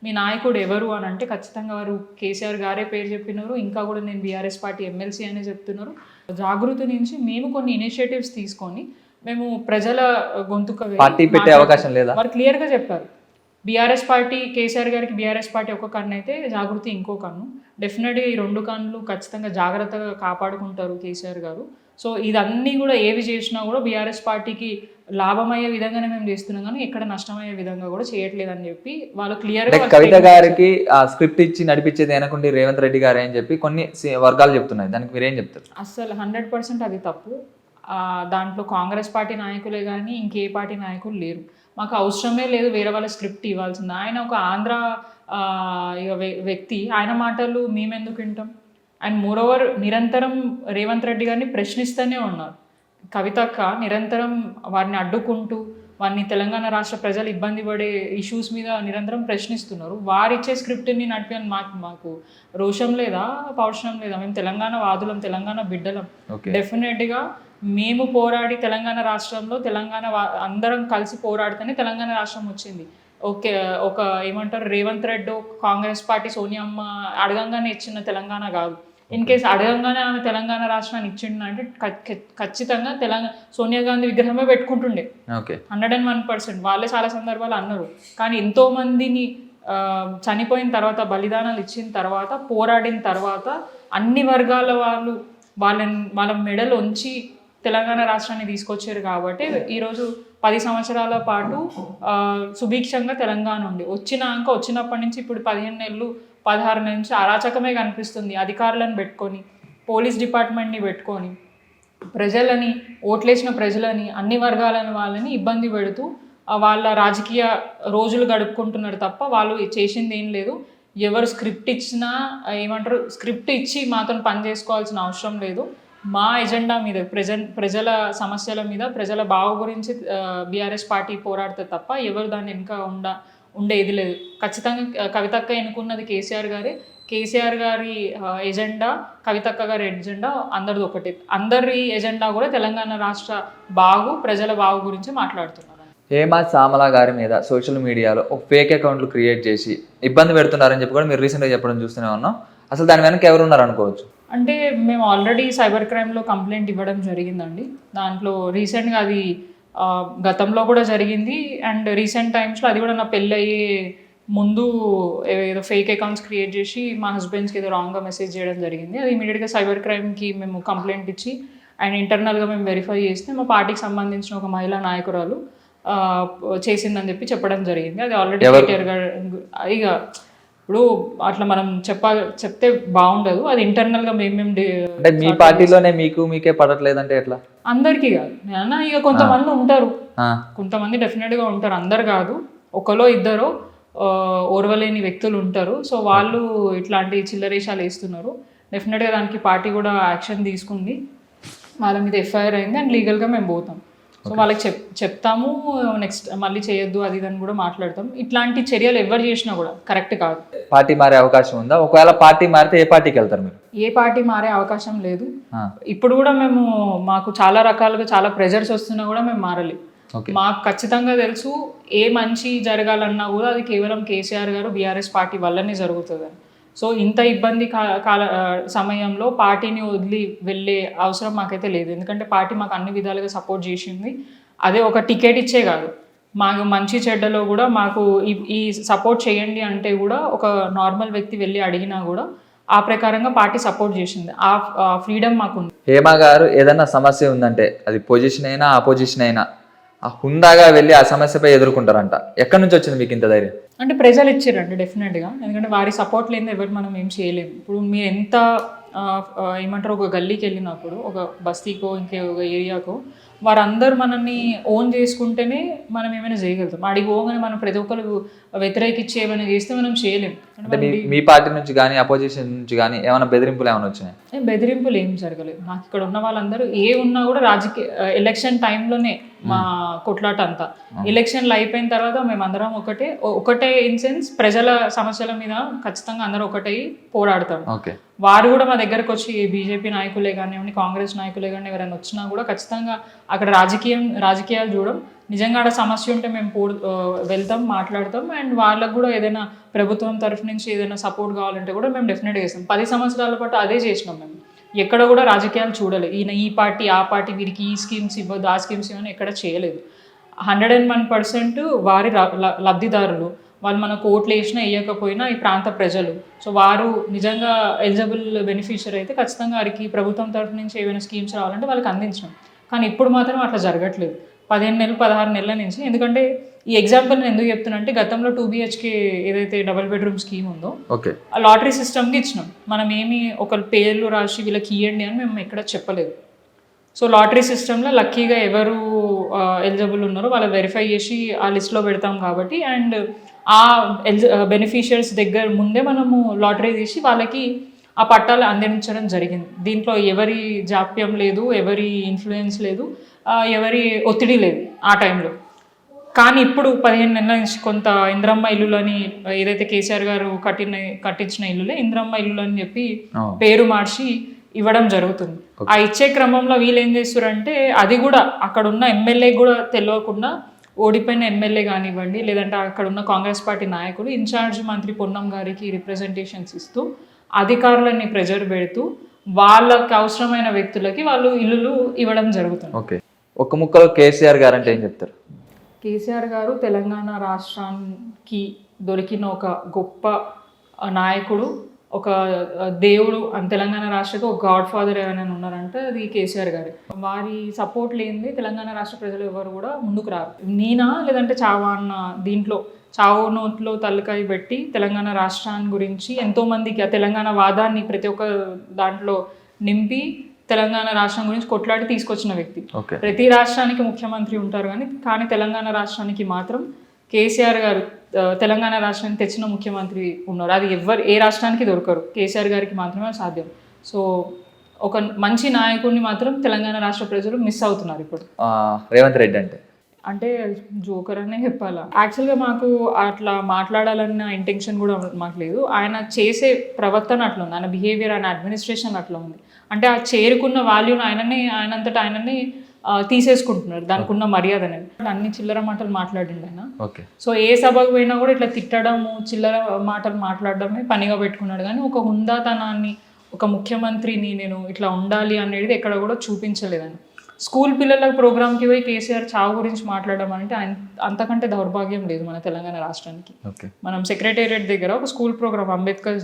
మీ నాయకుడు ఎవరు అని అంటే ఖచ్చితంగా వారు కేసీఆర్ గారే పేరు చెప్పినారు. ఇంకా కూడా నేను బీఆర్ఎస్ పార్టీ ఎమ్మెల్సీ అనే చెప్తున్నారు. జాగృతి నుంచి మేము కొన్ని ఇనిషియేటివ్స్ తీసుకొని మేము ప్రజల గొంతుక పార్టీ పెట్టే అవకాశం లేదా వారు క్లియర్గా చెప్పారు. బీఆర్ఎస్ పార్టీ, కేసీఆర్ గారికి బీఆర్ఎస్ పార్టీ ఒక కన్ను అయితే జాగృతి ఇంకో కన్ను. డెఫినెట్గా ఈ 2 కన్నులు ఖచ్చితంగా జాగ్రత్తగా కాపాడుకుంటారు కేసీఆర్ గారు. సో ఇదన్నీ కూడా ఏవి చేసినా కూడా బీఆర్ఎస్ పార్టీకి లాభమయ్యే విధంగానే మేము చేస్తున్నాం, కానీ ఎక్కడ నష్టమయ్యే విధంగా కూడా చేయట్లేదని చెప్పి వాళ్ళు క్లియర్గా. కవిత గారికి ఆ స్క్రిప్ట్ ఇచ్చి నడిపించేది అనుకుంటే రేవంత్ రెడ్డి గారు అని చెప్పి కొన్ని వర్గాలు చెప్తున్నాయి, దానికి మీరేం చెప్తారు? అసలు 100% అది తప్పు. దాంట్లో కాంగ్రెస్ పార్టీ నాయకులే కానీ ఇంకే పార్టీ నాయకులు లేరు. మాకు అవసరమే లేదు వేరే వాళ్ళ స్క్రిప్ట్ ఇవ్వాల్సింది. ఆయన ఒక ఆంధ్ర వ్యక్తి, ఆయన మాటలు మేమెందుకు వింటాం? అండ్ మోరోవర్ నిరంతరం రేవంత్ రెడ్డి గారిని ప్రశ్నిస్తూనే ఉన్నారు. కవితక్క నిరంతరం వారిని అడ్డుకుంటూ వారిని తెలంగాణ రాష్ట్ర ప్రజలు ఇబ్బంది పడే ఇష్యూస్ మీద నిరంతరం ప్రశ్నిస్తున్నారు. వారిచ్చే స్క్రిప్ట్ని నడిపి మాకు రోషం లేదా, పౌరుషం లేదా? మేము తెలంగాణ వాదులం, తెలంగాణ బిడ్డలం. డెఫినెట్గా మేము పోరాడి తెలంగాణ రాష్ట్రంలో అందరం కలిసి పోరాడితేనే తెలంగాణ రాష్ట్రం వచ్చింది. ఒక ఏమంటారు, రేవంత్ రెడ్డి కాంగ్రెస్ పార్టీ సోనియమ్మ అడగంగానే ఇచ్చిన తెలంగాణ కాదు. ఇన్ కేసు అడగంగానే ఆమె తెలంగాణ రాష్ట్రాన్ని ఇచ్చిండే ఖచ్చితంగా సోనియా గాంధీ విగ్రహమే పెట్టుకుంటుండే. 101% వాళ్ళే చాలా సందర్భాలు అన్నారు. కానీ ఎంతో మందిని చనిపోయిన తర్వాత, బలిదానాలు ఇచ్చిన తర్వాత, పోరాడిన తర్వాత అన్ని వర్గాల వాళ్ళు వాళ్ళ మెడలు ఉంచి తెలంగాణ రాష్ట్రాన్ని తీసుకొచ్చారు. కాబట్టి ఈరోజు 10 సంవత్సరాల పాటు సుభిక్షంగా తెలంగాణ ఉంది. వచ్చినప్పటి నుంచి ఇప్పుడు 15 నెలలు 16 నెలల నుంచి అరాచకమే కనిపిస్తుంది. అధికారులను పెట్టుకొని, పోలీస్ డిపార్ట్మెంట్ని పెట్టుకొని, ప్రజలని, ఓట్లేసిన ప్రజలని, అన్ని వర్గాలని వాళ్ళని ఇబ్బంది పెడుతూ వాళ్ళ రాజకీయ రోజులు గడుపుకుంటున్నారు తప్ప వాళ్ళు చేసింది ఏం లేదు. ఎవరు స్క్రిప్ట్ ఇచ్చినా ఏమంటారు, స్క్రిప్ట్ ఇచ్చి మాతో పని చేసుకోవాల్సిన అవసరం లేదు. మా ఎజెండా మీద ప్రజల సమస్యల మీద, ప్రజల బావు గురించి బీఆర్ఎస్ పార్టీ పోరాడితే తప్ప ఎవరు దాన్ని ఇంకా ఉండేది లేదు. ఖచ్చితంగా కవితక్క ఎన్నుకున్నది కేసీఆర్ గారి ఎజెండా, కవితక్క గారి ఎజెండా అందరిది ఒకటి. అందరి ఎజెండా కూడా తెలంగాణ రాష్ట్ర బాగు, ప్రజల బాగు గురించి మాట్లాడుతున్నారు. హేమ సామల గారి మీద సోషల్ మీడియాలో ఒక ఫేక్ అకౌంట్లు క్రియేట్ చేసి ఇబ్బంది పెడుతున్నారని చెప్పి కూడా మీరు రీసెంట్గా చెప్పడం చూస్తూనే ఉన్నాం. అసలు దాని వెనక ఎవరు ఉన్నారు అనుకోవచ్చు? అంటే మేము ఆల్రెడీ సైబర్ క్రైమ్లో కంప్లైంట్ ఇవ్వడం జరిగిందండి. దాంట్లో రీసెంట్గా అది గతంలో కూడా జరిగింది. అండ్ రీసెంట్ టైమ్స్లో అది కూడా నా పెళ్ళి అయ్యే ముందు ఏదో ఫేక్ అకౌంట్స్ క్రియేట్ చేసి మా హస్బెండ్స్కి ఏదో రాంగ్గా మెసేజ్ చేయడం జరిగింది. అది ఇమీడియట్గా సైబర్ క్రైమ్కి మేము కంప్లైంట్ ఇచ్చి అండ్ ఇంటర్నల్గా మేము వెరిఫై చేస్తే మా పార్టీకి సంబంధించిన ఒక మహిళా నాయకురాలు చేసిందని చెప్పడం జరిగింది. అది ఆల్రెడీ కేటీఆర్ ఇక ఇప్పుడు అట్లా మనం చెప్తే బాగుండదు. అది ఇంటర్నల్ గా మేము అంటే మీ పార్టీలోనే మీకే పడట్లేదంటే ఎట్లా? అందరికీ కాదు, ఇక కొంతమంది ఉంటారు, కొంతమంది డెఫినెట్ గా ఉంటారు, అందరు కాదు, ఒకరో ఇద్దరు ఓర్వలేని వ్యక్తులు ఉంటారు. సో వాళ్ళు ఇట్లాంటి చిల్లరేషాలు వేస్తున్నారు. డెఫినెట్ గా దానికి పార్టీ కూడా యాక్షన్ తీసుకుంది, వాళ్ళ మీద ఎఫ్ఐఆర్ అయింది అండ్ లీగల్ గా మేము పోతాం. సో వాళ్ళకి చెప్తాము, నెక్స్ట్ మళ్ళీ చేయొద్దు అది ఇదని కూడా మాట్లాడతాం. ఇట్లాంటి చర్యలు ఎవరు చేసినా కూడా కరెక్ట్ కాదు. పార్టీ మారే అవకాశం ఉందా? ఒకవేళ పార్టీ మారితే ఏ పార్టీకి వెళ్తారు మీరు? ఏ పార్టీ మారే అవకాశం లేదు. ఇప్పుడు కూడా మాకు చాలా రకాలుగా చాలా ప్రెజర్స్ వస్తున్నా కూడా మేము మారలేదు. మాకు ఖచ్చితంగా తెలుసు, ఏ మంచి జరగాలన్నా కూడా అది కేవలం కేసీఆర్ గారు బీఆర్ఎస్ పార్టీ వల్లనే జరుగుతుంది. సో ఇంత ఇబ్బంది సమయంలో పార్టీని వదిలి వెళ్ళే అవసరం మాకైతే లేదు. ఎందుకంటే పార్టీ మాకు అన్ని విధాలుగా సపోర్ట్ చేసింది. అదే ఒక టికెట్ ఇచ్చే కాదు, మాకు మంచి చెడ్డలో కూడా మాకు ఈ సపోర్ట్ చేయండి అంటే కూడా ఒక నార్మల్ వ్యక్తి వెళ్ళి అడిగినా కూడా ఆ ప్రకారంగా పార్టీ సపోర్ట్ చేసింది. ఆ ఫ్రీడమ్ మాకుంది. హేమ గారు ఏదైనా సమస్య ఉందంటే అది పొజిషన్ అయినా అపోజిషన్ అయినా హుందాగా వెళ్ళి ఆ సమస్యపై ఎదుర్కొంటారంట. ఎక్కడి నుంచి వచ్చింది మీకు ఇంత ధైర్యం? అంటే ప్రజలు ఇచ్చారండి డెఫినెట్గా. ఎందుకంటే వారి సపోర్ట్ లేని ఎవరు మనం ఏం చేయలేము. ఇప్పుడు మీరు ఎంత ఏమంటారు, ఒక గల్లీకి వెళ్ళినప్పుడు, ఒక బస్తీకో ఇంకే ఒక ఏరియాకో, వారందరూ మనల్ని ఓన్ చేసుకుంటేనే మనం ఏమైనా చేయగలుగుతాం. అడిగి పోగానే మనం ప్రతి ఒక్కరు వ్యతిరేకించి ఏమైనా చేస్తే మనం చేయలేము. మీ పార్టీ నుంచి కానీ అపోజిషన్ నుంచి కానీ ఏమైనా బెదిరింపులు ఏమైనా వచ్చినాయి? బెదిరింపులు ఏం జరగలేదు. నాకు ఇక్కడ ఉన్న వాళ్ళందరూ ఉన్నా కూడా రాజకీయ ఎలక్షన్ టైంలోనే మా కొట్లాట అంతా. ఎలక్షన్లు అయిపోయిన తర్వాత మేమందరం ఒకటే ఇన్ సెన్స్ ప్రజల సమస్యల మీద ఖచ్చితంగా అందరూ ఒకటే పోరాడతాం. వారు కూడా మా దగ్గరకు వచ్చి బీజేపీ నాయకులే కానివ్వండి, కాంగ్రెస్ నాయకులే కానీ ఎవరైనా వచ్చినా కూడా ఖచ్చితంగా అక్కడ రాజకీయాలు చూడడం. నిజంగా ఆడ సమస్య ఉంటే మేము వెళ్తాం, మాట్లాడతాం. అండ్ వాళ్ళకు కూడా ఏదైనా ప్రభుత్వం తరఫు నుంచి ఏదైనా సపోర్ట్ కావాలంటే కూడా మేము డెఫినెట్గా చేస్తాం. 10 సంవత్సరాల పాటు అదే చేసినాం మేము. ఎక్కడ కూడా రాజకీయాలు చూడలేదు. ఈ పార్టీ ఆ పార్టీ వీరికి ఈ స్కీమ్స్ ఇవ్వద్దు, ఆ స్కీమ్స్ ఇవ్వని ఎక్కడ చేయలేదు. 101% వారి లబ్ధిదారులు, వాళ్ళు మనకు ఓట్లు వేసినా వేయకపోయినా ఈ ప్రాంత ప్రజలు. సో వారు నిజంగా ఎలిజిబుల్ బెనిఫిషియరీ అయితే ఖచ్చితంగా వారికి ప్రభుత్వం తరఫు నుంచి ఏమైనా స్కీమ్స్ రావాలంటే వాళ్ళకి అందించడం. కానీ ఇప్పుడు మాత్రం అట్లా జరగట్లేదు 15 నెలలు 16 నెలల నుంచి. ఎందుకంటే ఈ ఎగ్జాంపుల్ నేను ఎందుకు చెప్తున్నా అంటే, గతంలో 2 BHK ఏదైతే డబుల్ బెడ్రూమ్ స్కీమ్ ఉందో ఆ లాటరీ సిస్టమ్కి ఇచ్చినాం. మనం ఏమి ఒకరి పేర్లు రాసి వీళ్ళకి ఇవ్వండి అని మేము ఎక్కడ చెప్పలేదు. సో లాటరీ సిస్టంలో లక్కీగా ఎవరు ఎలిజిబుల్ ఉన్నారో వాళ్ళు వెరిఫై చేసి ఆ లిస్ట్లో పెడతాం కాబట్టి, అండ్ ఆ బెనిఫిషియర్స్ దగ్గర ముందే మనము లాటరీ తీసి వాళ్ళకి ఆ పట్టాలు అందించడం జరిగింది. దీంట్లో ఎవరి జాప్యం లేదు, ఎవరి ఇన్ఫ్లుయెన్స్ లేదు, ఎవరి ఒత్తిడి లేదు ఆ టైంలో. కానీ ఇప్పుడు 15 నెలల నుంచి కొంత ఇంద్రమ్మ ఇల్లులని, ఏదైతే కేసీఆర్ గారు కట్టించిన ఇల్లులే ఇంద్రమ్మ ఇల్లులు అని చెప్పి పేరు మార్చి ఇవ్వడం జరుగుతుంది. ఆ ఇచ్చే క్రమంలో వీళ్ళు ఏం చేస్తారంటే, అది కూడా అక్కడ ఉన్న ఎమ్మెల్యే కూడా తెలియకుండా ఓడిపోయిన ఎమ్మెల్యే కానివ్వండి, లేదంటే అక్కడ ఉన్న కాంగ్రెస్ పార్టీ నాయకులు ఇన్ఛార్జ్ మంత్రి పొన్నం గారికి రిప్రజెంటేషన్స్ ఇస్తూ అధికారులని ప్రెజర్ పెడుతూ వాళ్ళకి అవసరమైన వ్యక్తులకి వాళ్ళు ఇల్లులు ఇవ్వడం జరుగుతుంది. ఓకే, ఒక ముక్కలో కేసీఆర్ గారు అంటే ఏం చెప్తారు? కేసీఆర్ గారు తెలంగాణ రాష్ట్రానికి దొరికిన ఒక గొప్ప నాయకుడు, ఒక దేవుడు. తెలంగాణ రాష్ట్రకి ఒక గాడ్ ఫాదర్ ఎవరైనా ఉన్నారంటే అది కేసీఆర్ గారు. వారి సపోర్ట్ లేనిది తెలంగాణ రాష్ట్ర ప్రజలు ఎవరు కూడా ముందుకు రారు. నేనా లేదంటే చావా అన్న దీంట్లో చావు నోట్లో తలకాయ పెట్టి తెలంగాణ రాష్ట్రాన్ని గురించి ఎంతోమందికి ఆ తెలంగాణ వాదాన్ని ప్రతి ఒక్క దాంట్లో నింపి తెలంగాణ రాష్ట్రం గురించి కొట్లాడి తీసుకొచ్చిన వ్యక్తి. ఓకే. ప్రతి రాష్ట్రానికి ముఖ్యమంత్రి ఉంటారు కానీ తెలంగాణ రాష్ట్రానికి మాత్రం కేసీఆర్ గారు తెలంగాణ రాష్ట్రానికి తెచ్చిన ముఖ్యమంత్రి ఉన్నారు. అది ఏ రాష్ట్రానికి దొరకరు, కేసీఆర్ గారికి మాత్రమే సాధ్యం. సో ఒక మంచి నాయకుడిని మాత్రం తెలంగాణ రాష్ట్ర ప్రజలు మిస్ అవుతున్నారు ఇప్పుడు. రేవంత్ రెడ్డి అంటే జోకర్ అనే చెప్పాలా. యాక్చువల్గా మాకు అట్లా మాట్లాడాలన్న ఇంటెన్షన్ కూడా మాకు లేదు. ఆయన చేసే ప్రవర్తన అట్లా ఉంది, ఆయన బిహేవియర్, ఆయన అడ్మినిస్ట్రేషన్ అట్లా ఉంది. అంటే ఆ చేరుకున్న వాల్యూని ఆయనంతటా ఆయనని తీసేసుకుంటున్నారు, దానికి ఉన్న మర్యాద అనేది. అన్ని చిల్లర మాటలు మాట్లాడిండు ఆయన. సో ఏ సభకు పోయినా కూడా ఇట్లా తిట్టడము, చిల్లర మాటలు మాట్లాడడమే పనిగా పెట్టుకున్నాడు. కానీ ఒక హుందాతనాన్ని, ఒక ముఖ్యమంత్రిని నేను ఇట్లా ఉండాలి అనేది ఎక్కడ కూడా చూపించలేదని. స్కూల్ పిల్లల ప్రోగ్రామ్కి పోయి కేసీఆర్ చావు గురించి మాట్లాడడం అంటే అంతకంటే దౌర్భాగ్యం లేదు మన తెలంగాణ రాష్ట్రానికి. మనం సెక్రటేరియట్ దగ్గర ఒక స్కూల్ ప్రోగ్రామ్ అంబేద్కర్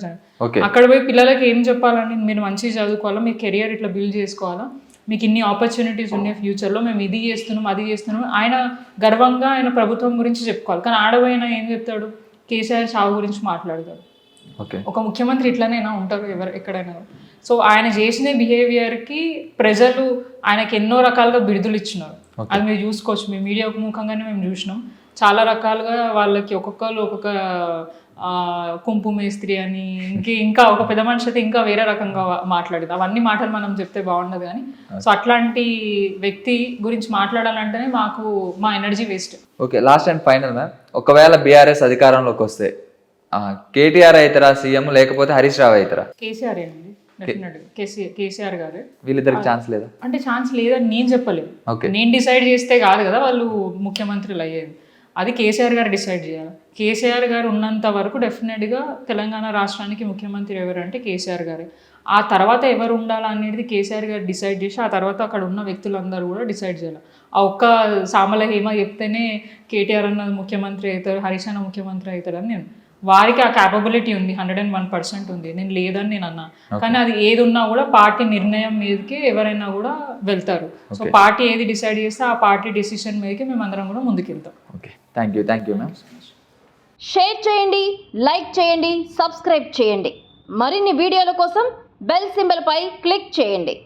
అక్కడ పోయి పిల్లలకి ఏం చెప్పాలని, మీరు మంచిగా చదువుకోవాలా, మీ కెరియర్ ఇట్లా బిల్డ్ చేసుకోవాలా, మీకు ఇన్ని ఆపర్చునిటీస్ ఉన్నాయి ఫ్యూచర్లో, మేము ఇది చేస్తున్నాం అది చేస్తున్నాం, ఆయన గర్వంగా ఆయన ప్రభుత్వం గురించి చెప్పుకోవాలి. కానీ ఆడపోయినా ఏం చెప్తాడు, కేసీఆర్ చావు గురించి మాట్లాడతాడు. ఒక ముఖ్యమంత్రి ఇట్లనైనా ఉంటారు ఎక్కడైనా. సో ఆయన చేసిన బిహేవియర్కి ప్రజలు ఆయనకి ఎన్నో రకాలుగా బిరుదులు ఇచ్చినారు. అది మీరు చూసుకోవచ్చు, మీ మీడియా ముఖంగానే మేము చూసినాం. చాలా రకాలుగా వాళ్ళకి ఒక్కొక్కరు ఒక్కొక్క కుంపు మేస్త్రి అని, ఇంకా ఒక పెద్ద మనిషి అయితే ఇంకా వేరే రకంగా మాట్లాడేది. అవన్నీ మాటలు మనం చెప్తే బాగుండదు కానీ. సో అట్లాంటి వ్యక్తి గురించి మాట్లాడాలంటేనే మా energy waste. Okay, last and final ma'am, ఒకవేళ బీఆర్ఎస్ అధికారంలోకి వస్తే కేటీఆర్ అవుతారా సీఎం, లేకపోతే హరీష్ రావు అవుతారా? కేసీఆర్ అండి, కేసీఆర్ గారు. వీళ్ళిద్దరికి ఛాన్స్ లేదా? అంటే ఛాన్స్ లేదని నేను చెప్పలేను. నేను డిసైడ్ చేస్తే కాదు కదా వాళ్ళు ముఖ్యమంత్రులు అయ్యేది, అది కేసీఆర్ గారు డిసైడ్ చేయాలి. కేసీఆర్ గారు ఉన్నంత వరకు డెఫినెట్గా తెలంగాణ రాష్ట్రానికి ముఖ్యమంత్రి ఎవరంటే కేసీఆర్ గారే. ఆ తర్వాత ఎవరు ఉండాలా అనేది కేసీఆర్ గారు డిసైడ్ చేసి ఆ తర్వాత అక్కడ ఉన్న వ్యక్తులందరూ కూడా డిసైడ్ చేయాలి. ఆ ఒక్క సామల హేమ చెప్తేనే కేటీఆర్ అన్న ముఖ్యమంత్రి అవుతారు, హరీష్ అన్న ముఖ్యమంత్రి అవుతారు అని నేను, వారికి ఆ క్యాపబిలిటీ ఉంది, 101% ఉంది, నేను లేదని నేను అన్నా. కానీ అది ఏది ఉన్నా కూడా పార్టీ నిర్ణయం మీదకి ఎవరైనా కూడా వెళ్తారు. సో పార్టీ ఏది డిసైడ్ చేస్తే ఆ పార్టీ డెసిషన్ మీదకి మేము అందరం కూడా ముందుకెళ్తాం. Okay, thank you ma'am. Share చేయండి, లైక్ చేయండి, సబ్స్క్రైబ్ చేయండి. మరిన్ని వీడియోల కోసం బెల్ సింబల్ పై క్లిక్ చేయండి.